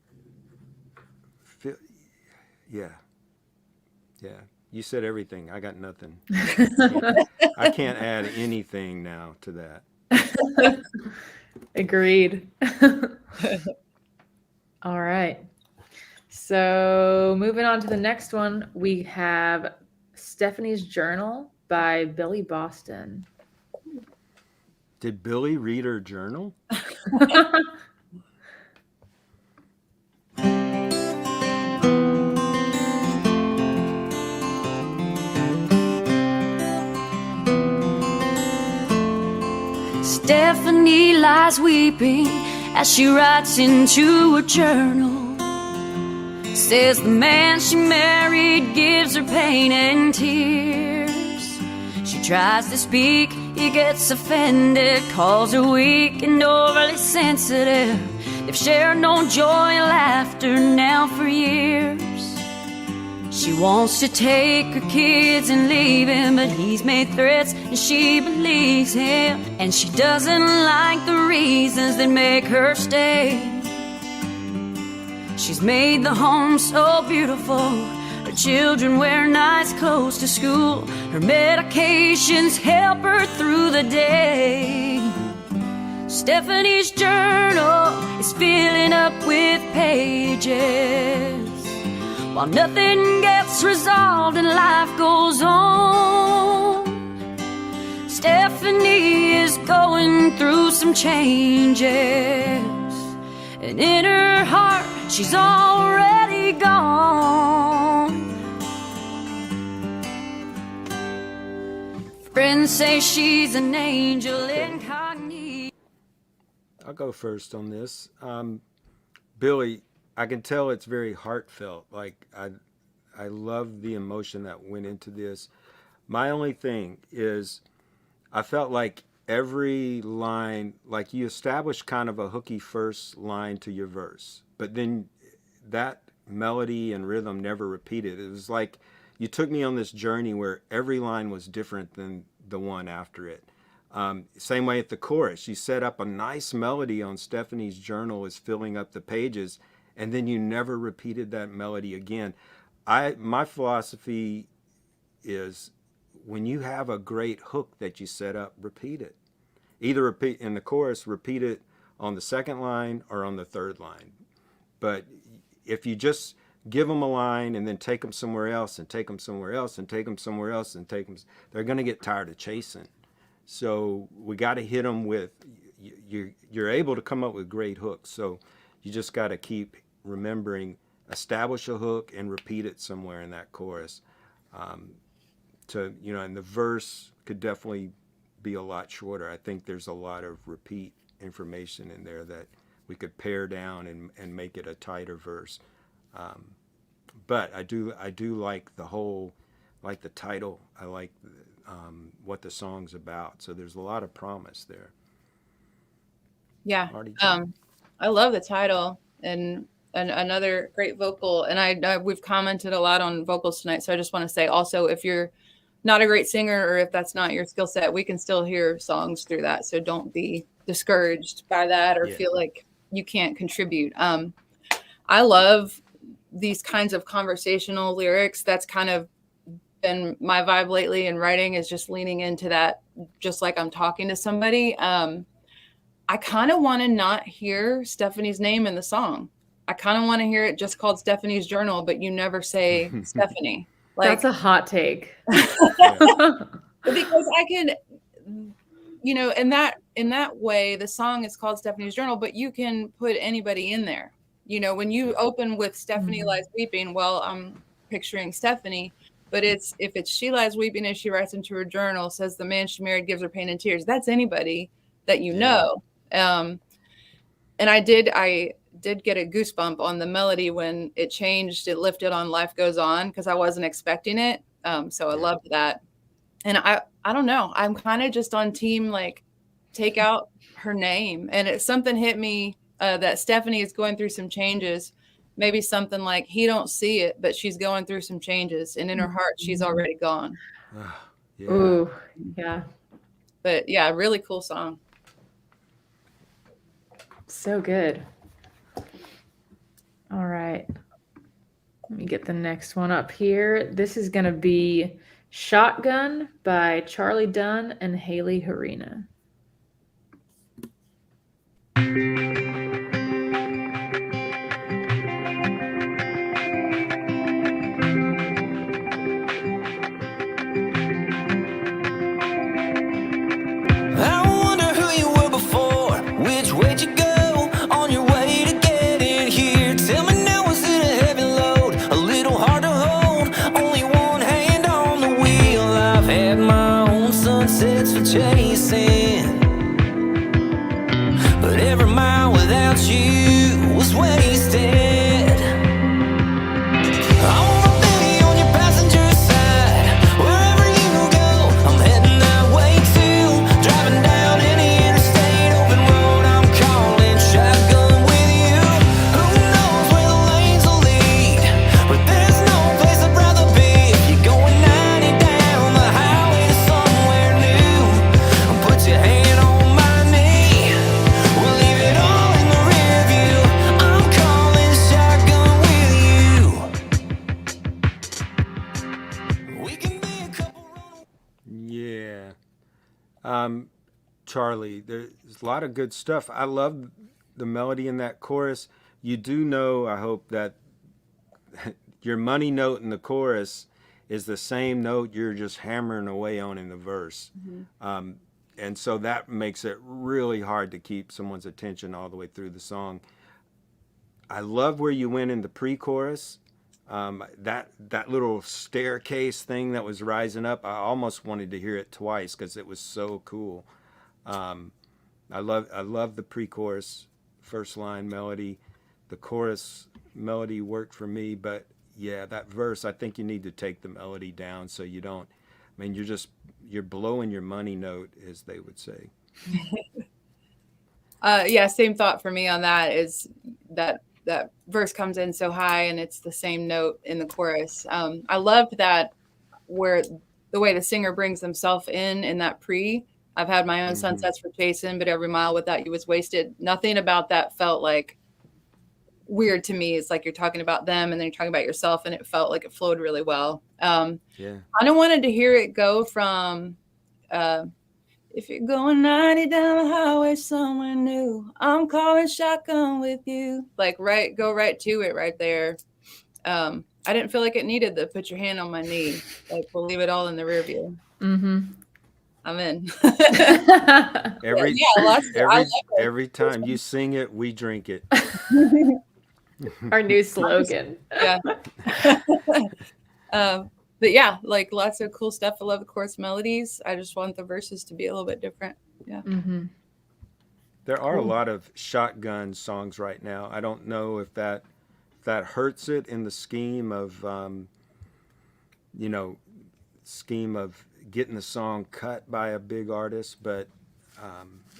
yeah. You said everything. I got nothing. I can't add anything now to that. Agreed. All right. So moving on to the next one, we have Stephanie's Journal by Billy Boston. Did Billy read her journal? Stephanie lies weeping as she writes into her journal. Says the man she married gives her pain and tears. She tries to speak, he gets offended, calls her weak and overly sensitive. They've shared no joy and laughter now for years. She wants to take her kids and leave him, but he's made threats and she believes him. And she doesn't like the reasons that make her stay. She's made the home so beautiful. Her children wear nice clothes to school. Her medications help her through the day. Stephanie's journal is filling up with pages, while nothing gets resolved and life goes on. Stephanie is going through some changes, and in her heart she's already gone. Friends say she's an angel incognito. I'll go first on this. Billy, I can tell it's very heartfelt. Like I love the emotion that went into this. My only thing is I felt like every line, like you established kind of a hooky first line to your verse, but then that melody and rhythm never repeated. It was like you took me on this journey where every line was different than the one after it. Same way at the chorus, you set up a nice melody on Stephanie's journal as filling up the pages, and then you never repeated that melody again. My philosophy is when you have a great hook that you set up, repeat it. Either repeat in the chorus, repeat it on the second line or on the third line. But if you just give them a line and then take them somewhere else and take them somewhere else and take them somewhere else and take them, they're going to get tired of chasing. So we got to hit them with, you're able to come up with great hooks. So you just got to keep remembering, establish a hook and repeat it somewhere in that chorus. And the verse could definitely be a lot shorter. I think there's a lot of repeat information in there that we could pare down and make it a tighter verse. But I do like the whole, like the title. I like what the song's about. So there's a lot of promise there. Yeah. Marty? I love the title and another great vocal. And we've commented a lot on vocals tonight. So I just want to say also, if you're not a great singer or if that's not your skill set, we can still hear songs through that. So don't be discouraged by that or feel like you can't contribute. I love these kinds of conversational lyrics. That's kind of been my vibe lately in writing, is just leaning into that, just like I'm talking to somebody. I kind of want to not hear Stephanie's name in the song. I kind of want to hear it just called Stephanie's Journal, but you never say Stephanie. Like, That's a hot take. because I can, in that way, the song is called Stephanie's Journal, but you can put anybody in there. When you open with Stephanie lies weeping, well, I'm picturing Stephanie, but if it's she lies weeping as she writes into her journal, says the man she married gives her pain and tears. That's anybody that you know. And I did get a goosebump on the melody when it changed. It lifted on Life Goes On because I wasn't expecting it. So I loved that. And I don't know. I'm kind of just on team, like, take out her name. And something hit me that Stephanie is going through some changes. Maybe something like, he don't see it, but she's going through some changes. And in her heart, she's already gone. Ooh, yeah. But yeah, really cool song. So good. All right. Let me get the next one up here. This is going to be Shotgun by Charlie Dunn and Haley Harina. I wonder who you were before, which way'd you go on your way to getting here. Tell me now, was it a heavy load, a little hard to hold, only one hand on the wheel? I've had my own sunsets for chasing, but every mile without you was wasted. I wanna be on your passenger side, wherever you go, I'm heading that way too. Driving down any interstate, open road, I'm calling shotgun with you. Who knows where the lanes will lead, but there's no place I'd rather be. If you're going 90 down the highway to somewhere new, put your hand on my knee, we'll leave it all in the rear view. I'm calling shotgun with you. We can be a couple run. Yeah. Charlie, there's a lot of good stuff. I love the melody in that chorus. You do know, I hope, that your money note in the chorus is the same note you're just hammering away on in the verse. And so that makes it really hard to keep someone's attention all the way through the song. I love where you went in the pre-chorus. That little staircase thing that was rising up, I almost wanted to hear it twice because it was so cool. I love the pre-chorus first line melody. The chorus melody worked for me, but yeah, that verse, I think you need to take the melody down so you don't, I mean, you're blowing your money note, as they would say. Yeah, same thought for me on that, is that that verse comes in so high and it's the same note in the chorus. I loved that where the way the singer brings themselves in that pre. I've had my own sunsets for chasing, but every mile without you was wasted. Nothing about that felt like weird to me. It's like you're talking about them and then you're talking about yourself, and it felt like it flowed really well. I don't wanted to hear it go from if you're going 90 down the highway somewhere new, I'm calling shotgun with you. Like go right to it right there. I didn't feel like it needed the put your hand on my knee. Like we'll leave it all in the rear view. I'm in. Every time you sing it, we drink it. Our new slogan. Yeah. But yeah, like lots of cool stuff. I love the chorus melodies. I just want the verses to be a little bit different. Yeah. There are a lot of shotgun songs right now. I don't know if that hurts it in the scheme of getting the song cut by a big artist, but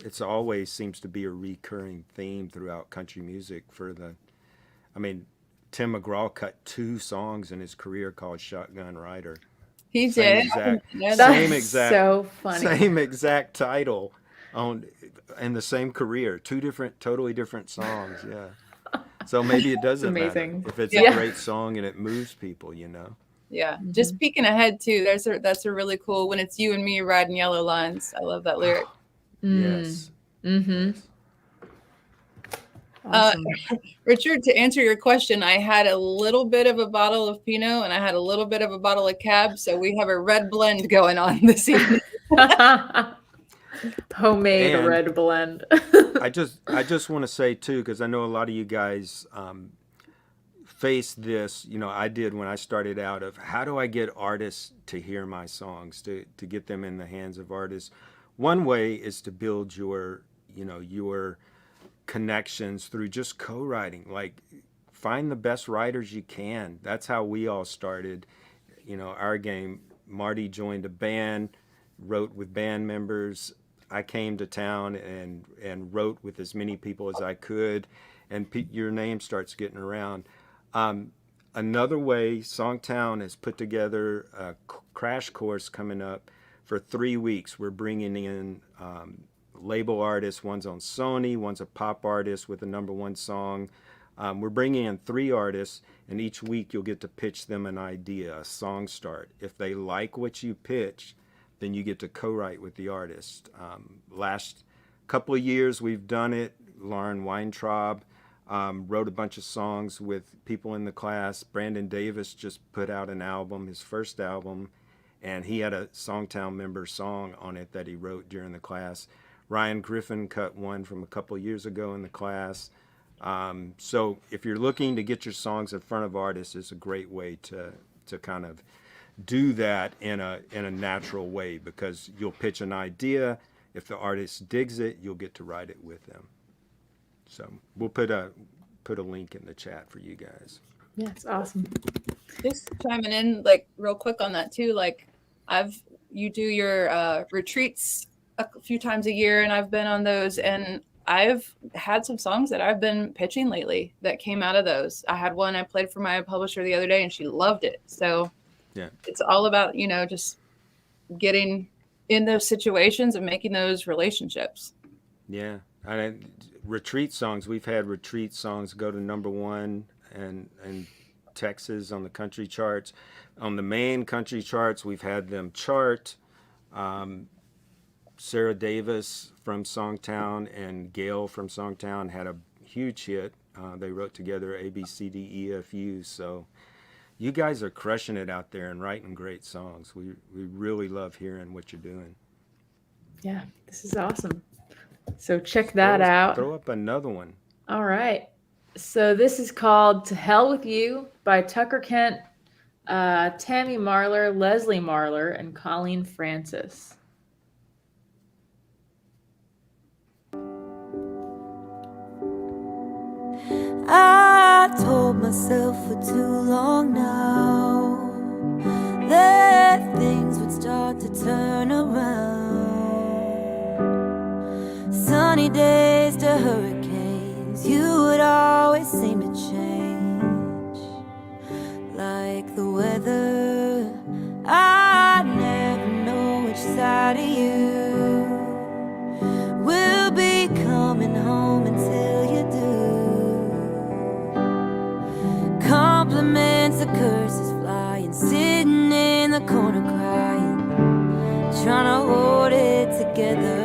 it's always seems to be a recurring theme throughout country music. Tim McGraw cut 2 songs in his career called Shotgun Rider. He did. So funny. Same exact title in the same career. 2 totally different songs. Yeah. So maybe it doesn't matter if it's a great song and it moves people, Yeah. Just peeking ahead too. That's a really cool when it's you and me riding yellow lines. I love that lyric. Yes. Awesome. Richard, to answer your question, I had a little bit of a bottle of Pinot and I had a little bit of a bottle of Cab, so we have a red blend going on this evening. Homemade red blend. I just want to say too, because I know a lot of you guys face this. I did when I started out. Of how do I get artists to hear my songs, to get them in the hands of artists? One way is to build your connections through just co-writing. Like find the best writers you can. That's how we all started. Our game. Marti joined a band, wrote with band members. I came to town and wrote with as many people as I could, and your name starts getting around. Another way, SongTown has put together a crash course coming up for 3 weeks. We're bringing in label artists. One's on Sony, one's a pop artist with a #1 song. We're bringing in 3 artists, and each week you'll get to pitch them an idea, a song start. If they like what you pitch, then you get to co-write with the artist. Last couple of years we've done it. Lauren Weintraub wrote a bunch of songs with people in the class. Brandon Davis just put out an album, his first album, and he had a SongTown member song on it that he wrote during the class. Ryan Griffin cut one from a couple of years ago in the class. So if you're looking to get your songs in front of artists, it's a great way to kind of do that in a natural way, because you'll pitch an idea. If the artist digs it, you'll get to write it with them. So we'll put a link in the chat for you guys. Yeah, it's awesome. Just chiming in like real quick on that too. Like you do your retreats a few times a year, and I've been on those, and I've had some songs that I've been pitching lately that came out of those. I had one I played for my publisher the other day and she loved it. So yeah, it's all about, just getting in those situations and making those relationships. Yeah. Retreat songs, we've had retreat songs go to #1 and Texas on the country charts. On the main country charts, we've had them chart. Sarah Davis from SongTown and Gail from SongTown had a huge hit. They wrote together A, B, C, D, E, F, U. So you guys are crushing it out there and writing great songs. We really love hearing what you're doing. Yeah, this is awesome. So check that out. Throw up another one. All right. So this is called To Hell With You by Tucker Kent, Tammy Marler, Leslie Marler, and Colleen Francis. I told myself for too long now that things would start to turn around. Sunny days to hurricanes, you would always seem to side of you. We'll be coming home until you do. Compliments or curses flying, sitting in the corner crying, trying to hold it together.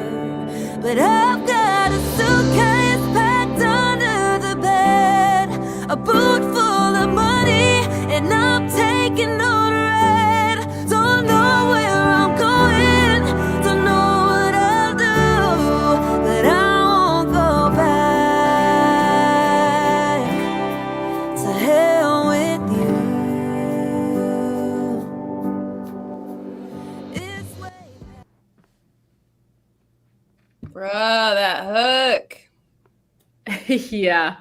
But I've got a suitcase packed under the bed, a boot full of money, and I'm taking on red. Don't know where I'm going, don't know what I'll do, but I won't go back. To hell with you. It's way Bruh, that hook. Yeah.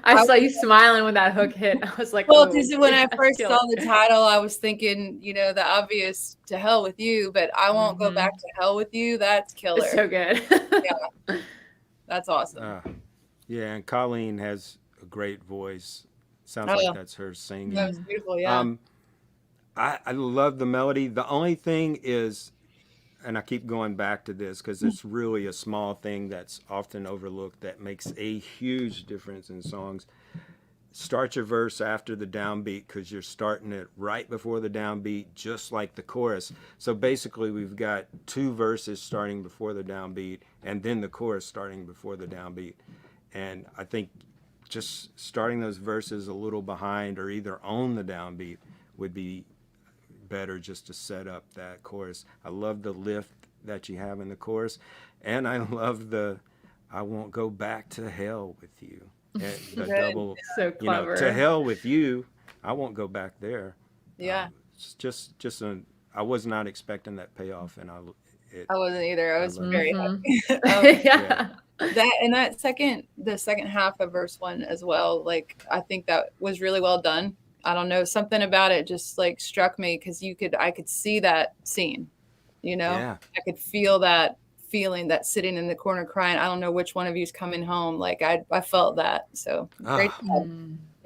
I saw you smiling when that hook hit. I was like, Well, oh, because when I yeah, first kill saw it. the title, I was thinking, the obvious "To Hell with You," but I won't go back to hell with you. That's killer. It's so good. That's awesome. Yeah, and Colleen has a great voice. Sounds Oh, like yeah. that's her singing. That was beautiful. Yeah. I love the melody. The only thing is, and I keep going back to this because it's really a small thing that's often overlooked that makes a huge difference in songs. Start your verse after the downbeat because you're starting it right before the downbeat, just like the chorus. So basically, we've got two verses starting before the downbeat and then the chorus starting before the downbeat. And I think just starting those verses a little behind or either on the downbeat would be better just to set up that chorus. I love the lift that you have in the chorus, and I love the "I won't go back to hell with you." And the double, So clever. to hell with you. I won't go back there. Yeah. It's just I was not expecting that payoff, and I wasn't either. I was very happy. Yeah. The second half of verse 1 as well. Like, I think that was really well done. I don't know, something about it just like struck me because I could see that scene, Yeah. I could feel that feeling, that sitting in the corner crying. I don't know which one of you's coming home. Like I felt that. So great job.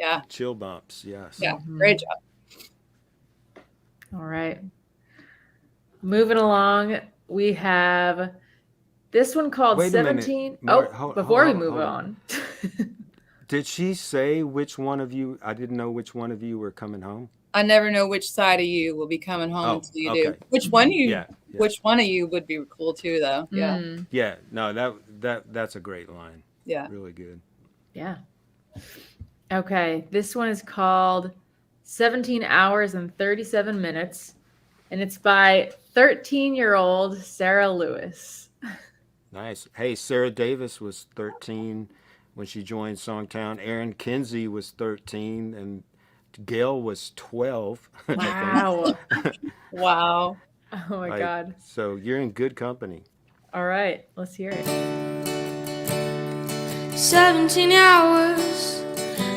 Yeah. Chill bumps. Yes. Yeah. Great job. All right. Moving along, we have this one called Wait a minute. 17. Mar- Oh, hold- before hold we on, move hold on. Did she say which one of you? I didn't know which one of you were coming home. I never know which side of you will be coming home until you do. Okay. Which one Yeah. which one of you would be cool too, though. Yeah. Yeah. No, that's a great line. Yeah. Really good. Yeah. Okay. This one is called 17 Hours and 37 Minutes, and it's by 13-year-old Sarah Lewis. Nice. Hey, Sarah Davis was 13 when she joined Songtown. Aaron Kinsey was 13, and Gail was 12. Wow. Wow. Oh my God. So you're in good company. All right. Let's hear it. 17 hours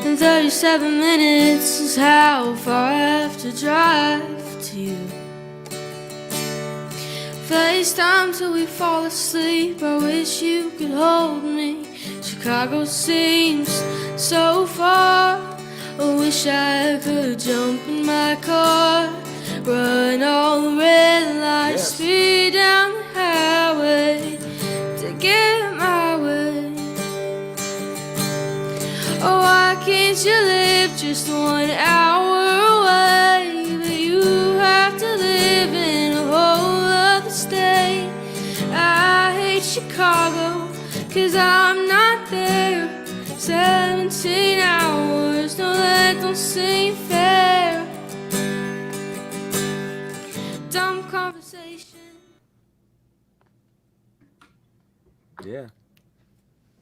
and 37 minutes is how far I have to drive to you. FaceTime till we fall asleep. I wish you could hold me. Chicago seems so far. I wish I could jump in my car, run all the red lights, speed down the highway to get my way. Oh, why can't you live just 1 hour away? But you have to live in a whole other state. I hate Chicago, 'cause I'm not there. 17 hours, no, that don't seem fair. Dumb conversation. Yeah.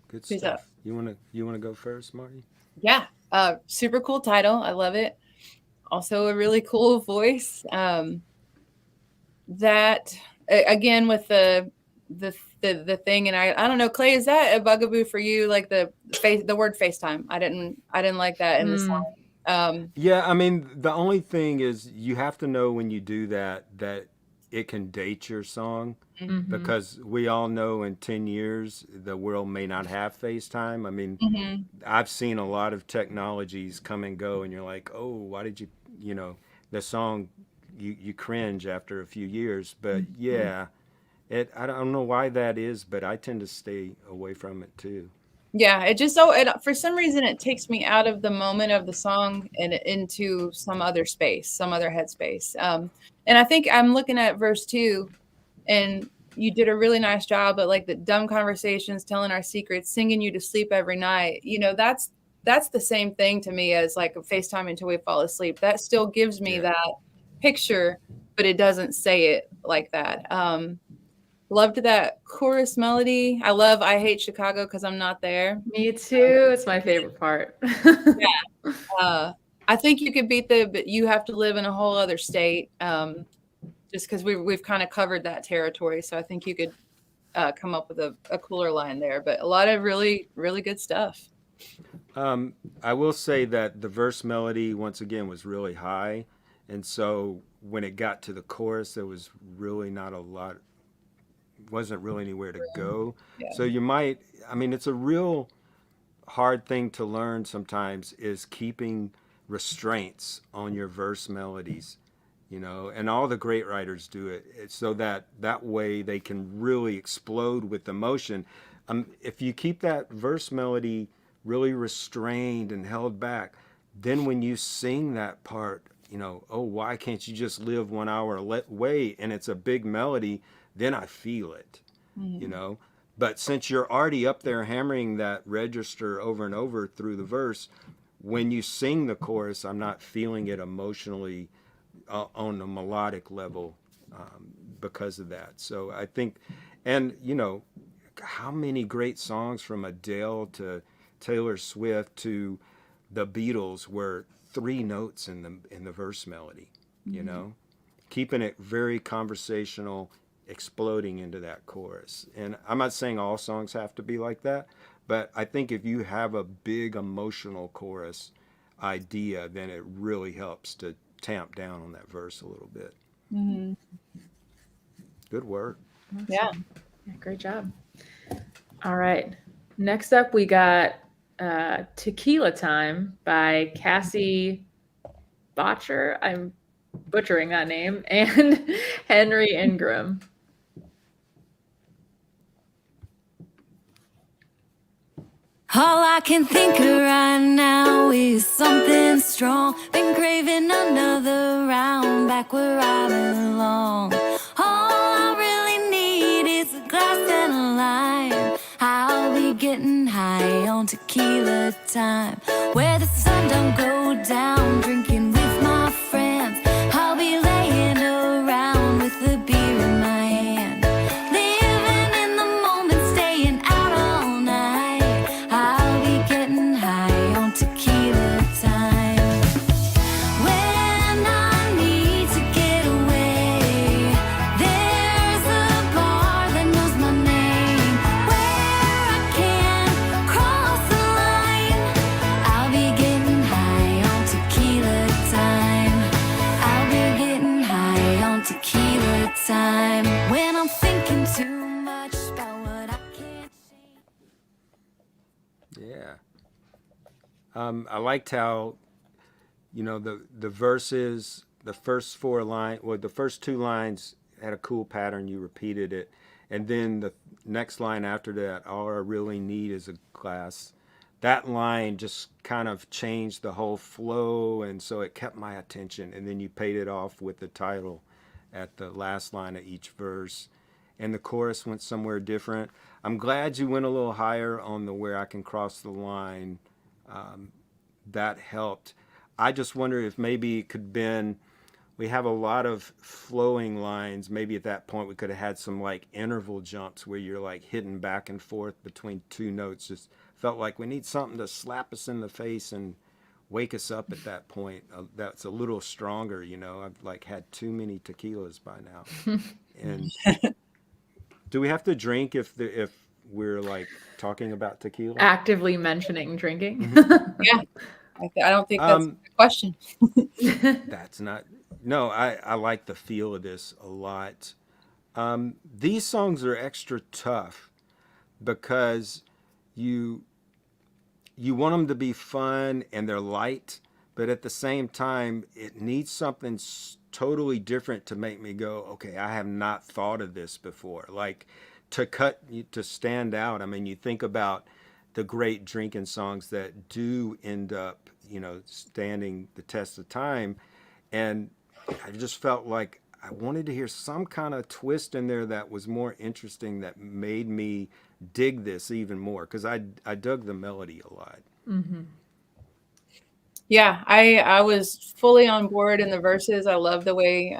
Good Good stuff. stuff. You wanna go first, Marty? Yeah. Super cool title. I love it. Also a really cool voice. That again with the thing, and I don't know, Clay, is that a bugaboo for you? Like the word FaceTime. I didn't like that in the song. Yeah, I mean, the only thing is you have to know when you do that it can date your song, because we all know in 10 years the world may not have FaceTime. I mean, I've seen a lot of technologies come and go, and you're like, oh, why did the song, you cringe after a few years. But yeah, I don't know why that is, but I tend to stay away from it too. Yeah, for some reason it takes me out of the moment of the song and into some other space, some other headspace. And I think I'm looking at verse 2, and you did a really nice job at like the dumb conversations, telling our secrets, singing you to sleep every night. That's the same thing to me as like a FaceTime until we fall asleep. That still gives me Yeah. that picture, but it doesn't say it like that. Loved that chorus melody. I love I Hate Chicago because I'm not there. Me too. It's my favorite part. I think you could beat but you have to live in a whole other state. Just because we've kind of covered that territory. So I think you could come up with a cooler line there, but a lot of really, really good stuff. I will say that the verse melody, once again, was really high. And so when it got to the chorus, there was really not a lot, wasn't really anywhere to go. Yeah. So it's a real hard thing to learn sometimes, is keeping restraints on your verse melodies, and all the great writers do it. So that way they can really explode with emotion. If you keep that verse melody really restrained and held back, then when you sing that part, oh, why can't you just live 1 hour away, and it's a big melody, then I feel it, But since you're already up there hammering that register over and over through the verse, when you sing the chorus, I'm not feeling it emotionally on a melodic level because of that. So I think, and how many great songs from Adele to Taylor Swift to the Beatles were 3 notes in the verse melody, keeping it very conversational, exploding into that chorus. And I'm not saying all songs have to be like that, but I think if you have a big emotional chorus idea, then it really helps to tamp down on that verse a little bit. Mm-hmm. Good work. Yeah. Great job. All right. Next up, we got Tequila Time by Cassie Botcher. I'm butchering that name. And Henry Ingram. All I can think of right now is something strong. Been craving another round back where I belong. All I really need is a glass and a lime. I'll be getting high on tequila time, where the sun don't go down, drinking with my friends. I'll be laying around with a beer in my hand, living in the moment, staying out all night. I'll be getting high on tequila time. When I need to get away, there's a bar that knows my name, where I can cross the line. I'll be getting high on tequila time. I'll be getting high on tequila time. When I'm thinking too much about what I can't change. Yeah. I liked how, the verses, the first 4 lines, well, the first 2 lines had a cool pattern. You repeated it. And then the next line after that, all I really need is a glass. That line just kind of changed the whole flow. And so it kept my attention. And then you paid it off with the title at the last line of each verse. And the chorus went somewhere different. I'm glad you went a little higher on the where I can cross the line. That helped. I just wonder if maybe it could have been, we have a lot of flowing lines. Maybe at that point we could have had some like interval jumps where you're like hitting back and forth between 2 notes. Just felt like we need something to slap us in the face and wake us up at that point. That's a little stronger, I've like had too many tequilas by now. And do we have to drink if we're like talking about tequila? Actively mentioning drinking. Yeah. I don't think that's a question. That's not. No, I like the feel of this a lot. These songs are extra tough because you want them to be fun and they're light, but at the same time, it needs something totally different to make me go, okay, I have not thought of this before. Like to stand out. I mean, you think about the great drinking songs that do end up, standing the test of time. And I just felt like I wanted to hear some kind of twist in there that was more interesting, that made me dig this even more, because I dug the melody a lot. Mm-hmm. Yeah, I was fully on board in the verses. I love the way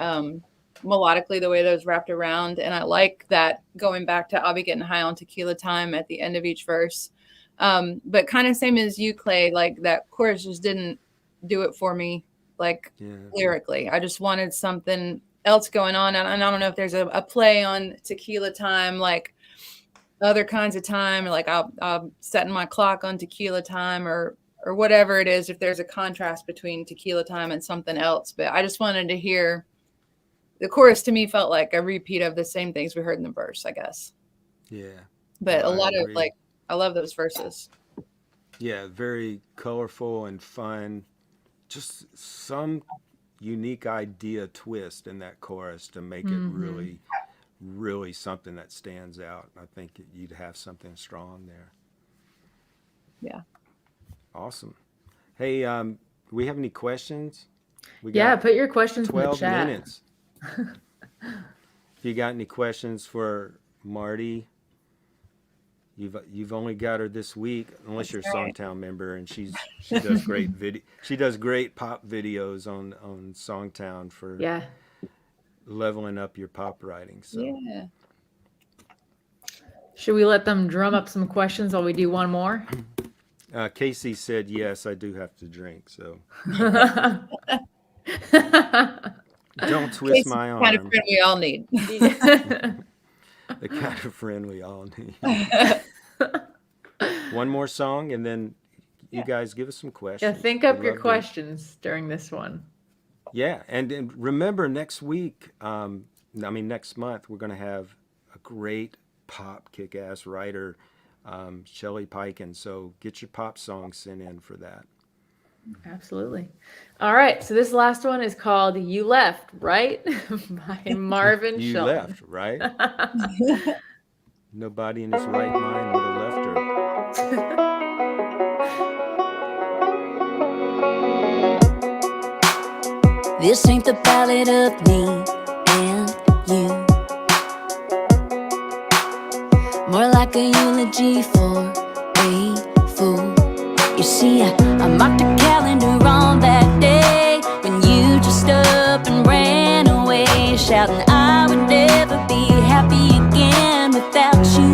melodically the way those wrapped around, and I like that going back to "I'll be getting high on tequila time" at the end of each verse. But kind of same as you, Clay, like that chorus just didn't do it for me, like lyrically. I just wanted something else going on, and I don't know if there's a play on tequila time, like other kinds of time, or like I'll setting my clock on tequila time, or whatever it is, if there's a contrast between tequila time and something else. But I just wanted to hear the chorus. To me felt like a repeat of the same things we heard in the verse, I guess. Yeah. But No, a lot I of agree. like, I love those verses. Yeah, very colorful and fun. Just some unique idea twist in that chorus to make it really, really something that stands out. I think you'd have something strong there. Yeah. Awesome. Hey, do we have any questions? We Yeah, got put your questions in the 12 chat. minutes. If you got any questions for Marti, you've only got her this week, unless you're a SongTown member, and she does great she does great pop videos on SongTown for leveling up your pop writing. So Yeah. Should we let them drum up some questions while we do one more? Casey said, yes, I do have to drink, so don't twist Casey's my the arm. kind of friend we all need. The kind of friend we all need. One more song, and then you guys give us some questions. Yeah, think up We'd your love to- questions during this one. Yeah, and remember, next week, next month, we're going to have a great pop kick-ass writer, Shelley Piken. So get your pop songs sent in for that. Absolutely. All right, so this last one is called "You Left, Right" by Marvin You Shelton. left, right? Nobody in his right mind would have left her. This ain't the ballad of me and you, more like a eulogy for a fool. You see, I marked a calendar on that day when you just up and ran away, shouting I would never be happy again without you.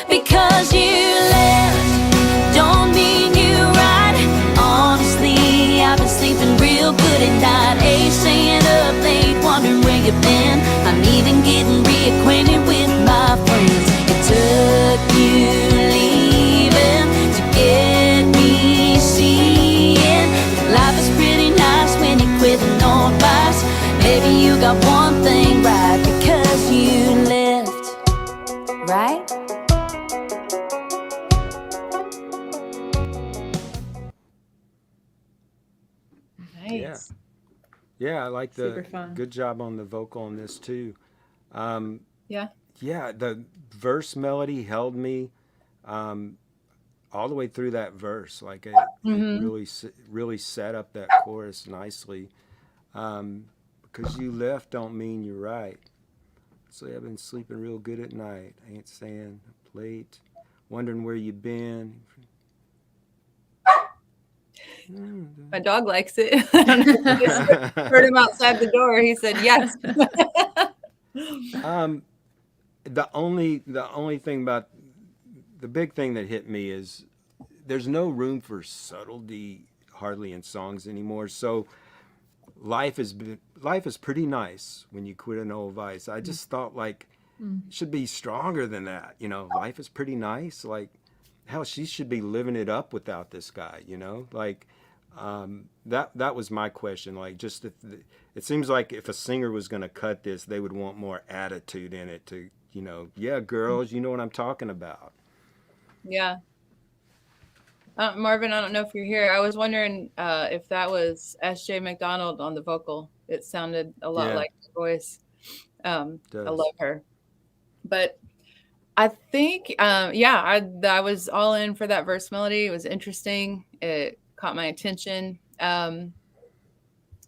Because you left don't mean you're right. Honestly, I've been sleeping real good at night, staying up late wondering where you've been. I'm even getting reacquainted with my friends. It took you leaving to get me seeing life is pretty nice when you quit with no advice. Maybe you got one thing right, because you left, right? Nice. Yeah, I like Super fun. good job on the vocal on this too. Yeah. Yeah, the verse melody held me all the way through that verse. Like it really set up that chorus nicely. Because you left don't mean you're right. So I've been sleeping real good at night. I ain't staying up late, wondering where you been. My dog likes it. I don't know if you just heard him outside the door. He said yes. The only thing about the big thing that hit me is there's no room for subtlety hardly in songs anymore. So life is pretty nice when you quit an old vice. I just thought like it should be stronger than that. Life is pretty nice. Like hell, she should be living it up without this guy. Like that was my question. Like just it seems like if a singer was going to cut this, they would want more attitude in it to. Yeah, girls, you know what I'm talking about. Yeah. Marvin, I don't know if you're here. I was wondering if that was S.J. McDonald on the vocal. It sounded a lot Yeah. like her voice. I Does. love her. But I think, I was all in for that verse melody. It was interesting. It caught my attention. I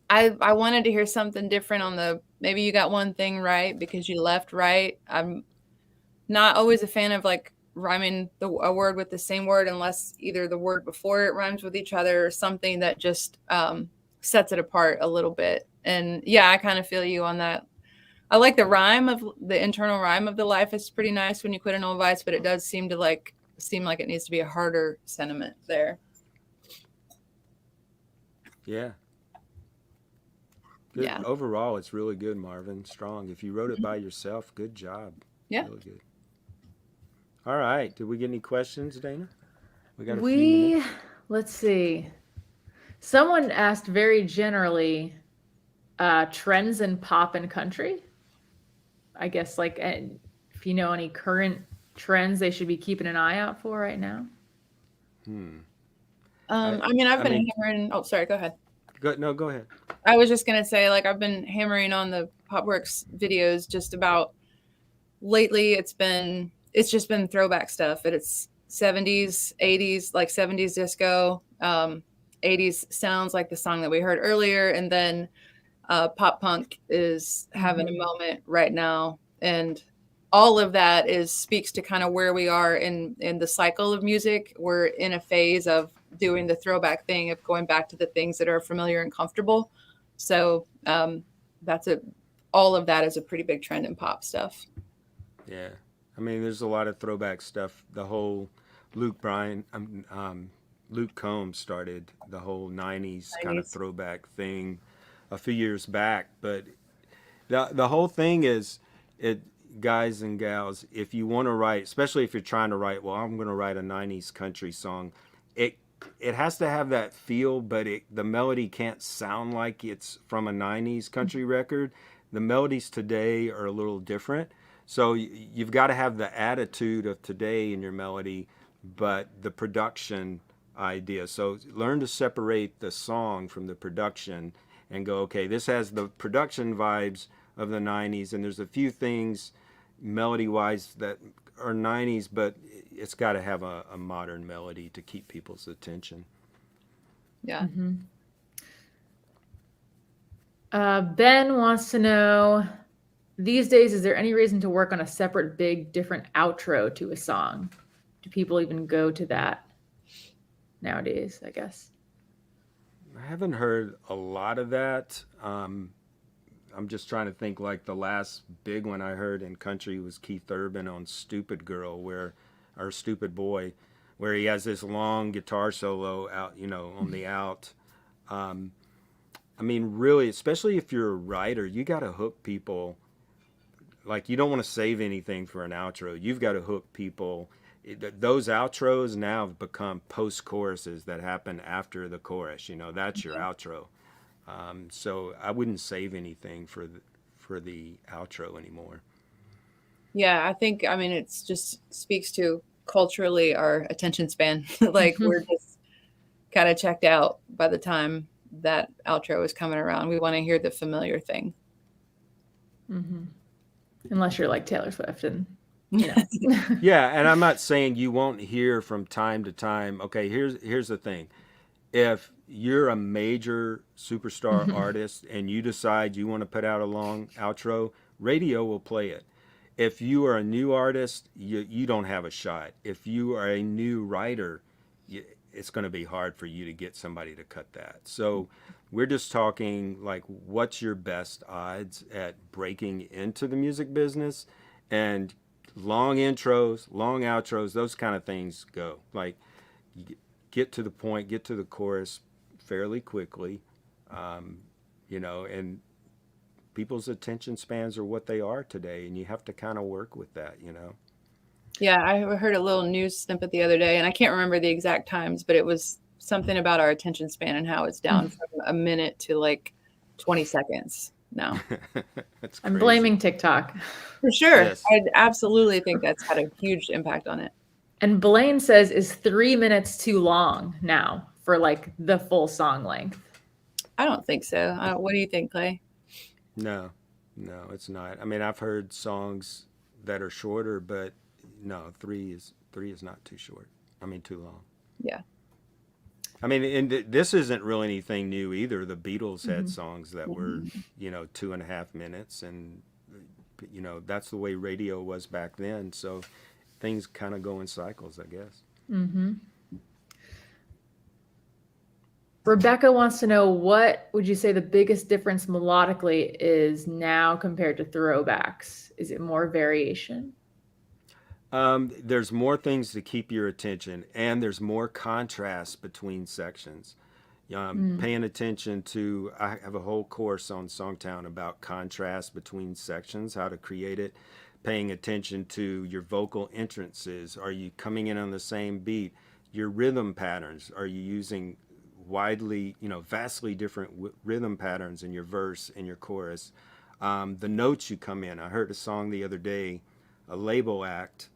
wanted to hear something different on the, maybe you got one thing right because you left right. I'm not always a fan of like rhyming a word with the same word unless either the word before it rhymes with each other or something that just sets it apart a little bit. And yeah, I kind of feel you on that. I like the rhyme of the internal rhyme of the life is pretty nice when you quit an old vice, but it does seem like it needs to be a harder sentiment there. Yeah. Good. Yeah. Overall, it's really good, Marvin. Strong. If you wrote it by yourself, good job. Yeah. Really good. All right. Did we get any questions, Dana? We got a few minutes. Let's see. Someone asked very generally, trends in pop and country. I guess like if you know any current trends they should be keeping an eye out for right now. I've been hammering. Oh, sorry. Go ahead. Go ahead. I was just gonna say, like, I've been hammering on the Popworks videos just about lately. It's just been throwback stuff. It's 70s, 80s, like 70s disco, 80s sounds like the song that we heard earlier, and then pop punk is having a moment right now, and all of that speaks to kind of where we are in the cycle of music. We're in a phase of doing the throwback thing of going back to the things that are familiar and comfortable. So all of that is a pretty big trend in pop stuff. Yeah. I mean, there's a lot of throwback stuff. The whole Luke Bryan, Luke Combs started the whole 90s kind of throwback thing a few years back. But the whole thing is, guys and gals, if you want to write, especially if you're trying to write, well, I'm going to write a 90s country song, it has to have that feel, but the melody can't sound like it's from a 90s country record. The melodies today are a little different. So you've got to have the attitude of today in your melody, but the production idea. So learn to separate the song from the production and go, okay, this has the production vibes of the 90s, and there's a few things melody-wise that are 90s, but it's got to have a modern melody to keep people's attention. Yeah. Ben wants to know, these days, is there any reason to work on a separate, big, different outro to a song? Do people even go to that nowadays, I guess? I haven't heard a lot of that. I'm just trying to think, like the last big one I heard in country was Keith Urban on Stupid Girl, or Stupid Boy, where he has this long guitar solo out, on the out. I mean, really, especially if you're a writer, you got to hook people. Like, you don't want to save anything for an outro. You've got to hook people. Those outros now have become post-choruses that happen after the chorus. That's your outro. So I wouldn't save anything for the outro anymore. Yeah, I think, it's just speaks to culturally our attention span. Like, we're just kind of checked out by the time that outro is coming around. We want to hear the familiar thing. Unless you're like Taylor Swift and, Yeah, and I'm not saying you won't hear from time to time. Okay, here's the thing. If you're a major superstar artist and you decide you want to put out a long outro, radio will play it. If you are a new artist, you don't have a shot. If you are a new writer, it's going to be hard for you to get somebody to cut that. So we're just talking like, what's your best odds at breaking into the music business? And long intros, long outros, those kind of things go. Like, get to the point, get to the chorus fairly quickly, and people's attention spans are what they are today, and you have to kind of work with that, Yeah, I heard a little news snippet the other day, and I can't remember the exact times, but it was something about our attention span and how it's down from a minute to like 20 seconds now. That's I'm blaming TikTok. For sure. Yes. I absolutely think that's had a huge impact on it. And Blaine says, is 3 minutes too long now for like the full song length? I don't think so. What do you think, Clay? No, it's not. I mean, I've heard songs that are shorter, but no, three is not too short. I mean, too long. Yeah. I mean, and this isn't really anything new either. The Beatles had songs that were, 2.5 minutes, and that's the way radio was back then. So things kind of go in cycles, I guess. Mm-hmm. Rebecca wants to know, what would you say the biggest difference melodically is now compared to throwbacks? Is it more variation? There's more things to keep your attention, and there's more contrast between sections. Paying attention to, I have a whole course on SongTown about contrast between sections, how to create it. Paying attention to your vocal entrances. Are you coming in on the same beat? Your rhythm patterns. Are you using vastly different rhythm patterns in your verse and your chorus? The notes you come in. I heard a song the other day, a label act,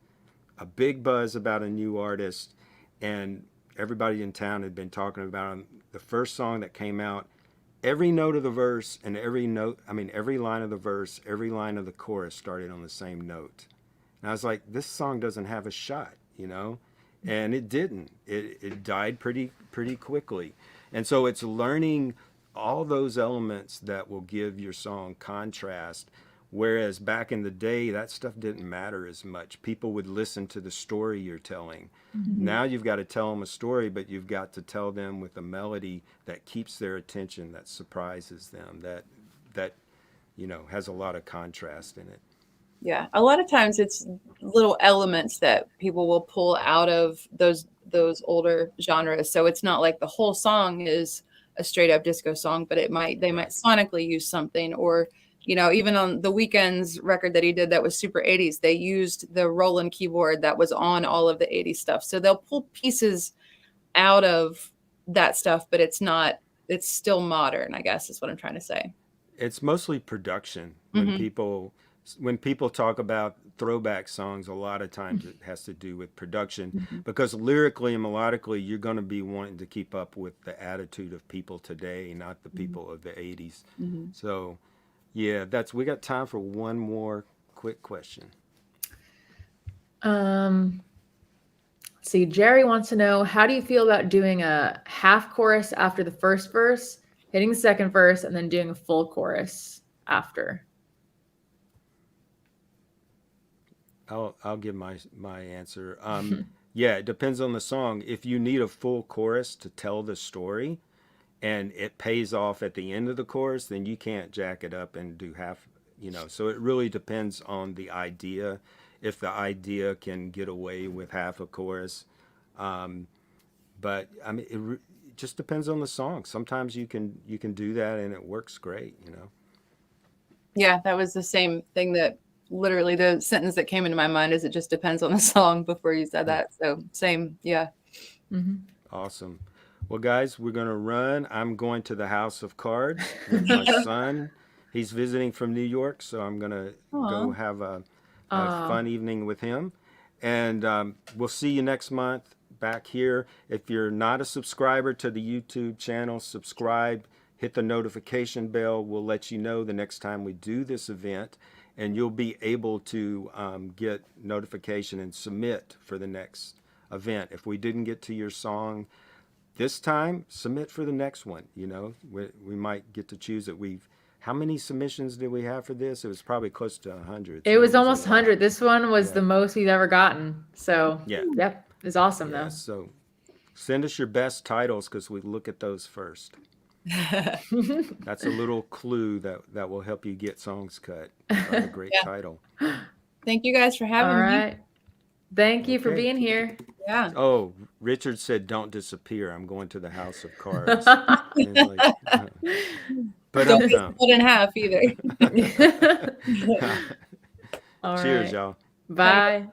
a big buzz about a new artist, and everybody in town had been talking about him. The first song that came out, every note of the verse and every line of the verse, every line of the chorus started on the same note. And I was like, this song doesn't have a shot, and it didn't. It died pretty quickly. And so it's learning all those elements that will give your song contrast. Whereas back in the day, that stuff didn't matter as much. People would listen to the story you're telling. Now you've got to tell them a story, but you've got to tell them with a melody that keeps their attention, that surprises them, that has a lot of contrast in it. Yeah, a lot of times it's little elements that people will pull out of those older genres. So it's not like the whole song is a straight up disco song, but they might sonically use something, or even on the Weeknd's record that he did that was super 80s, they used the Roland keyboard that was on all of the 80s stuff. So they'll pull pieces out of that stuff, but it's still modern, I guess is what I'm trying to say. It's mostly production. When people talk about throwback songs, a lot of times it has to do with production, because lyrically and melodically, you're going to be wanting to keep up with the attitude of people today, not the people of the 80s. So yeah, we got time for one more quick question. See, Jerry wants to know, how do you feel about doing a half chorus after the first verse, hitting the second verse, and then doing a full chorus after? I'll give my answer. Yeah, it depends on the song. If you need a full chorus to tell the story, and it pays off at the end of the chorus, then you can't jack it up and do half, So it really depends on the idea. If the idea can get away with half a chorus, but I mean, it just depends on the song. Sometimes you can do that and it works great, Yeah, that was the same thing, that literally the sentence that came into my mind is, it just depends on the song, before you said that. So same, yeah. Awesome. Well, guys, we're going to run. I'm going to the House of Cards with my son. He's visiting from New York, so I'm going to go have a fun evening with him. And we'll see you next month back here. If you're not a subscriber to the YouTube channel, subscribe, hit the notification bell. We'll let you know the next time we do this event, and you'll be able to get notification and submit for the next event. If we didn't get to your song this time, submit for the next one. We might get to choose it. How many submissions did we have for this? It was probably close to 100. It was almost 100. This one was the most we've ever gotten. So yep, it's awesome though. So send us your best titles, because we look at those first. That's a little clue that will help you get songs cut. A great title. Thank you guys for having me. All right. Thank you for being here. Yeah. Oh, Richard said, "Don't disappear. I'm going to the House of Cards." But don't be split in half either. All Cheers, right. y'all. Bye.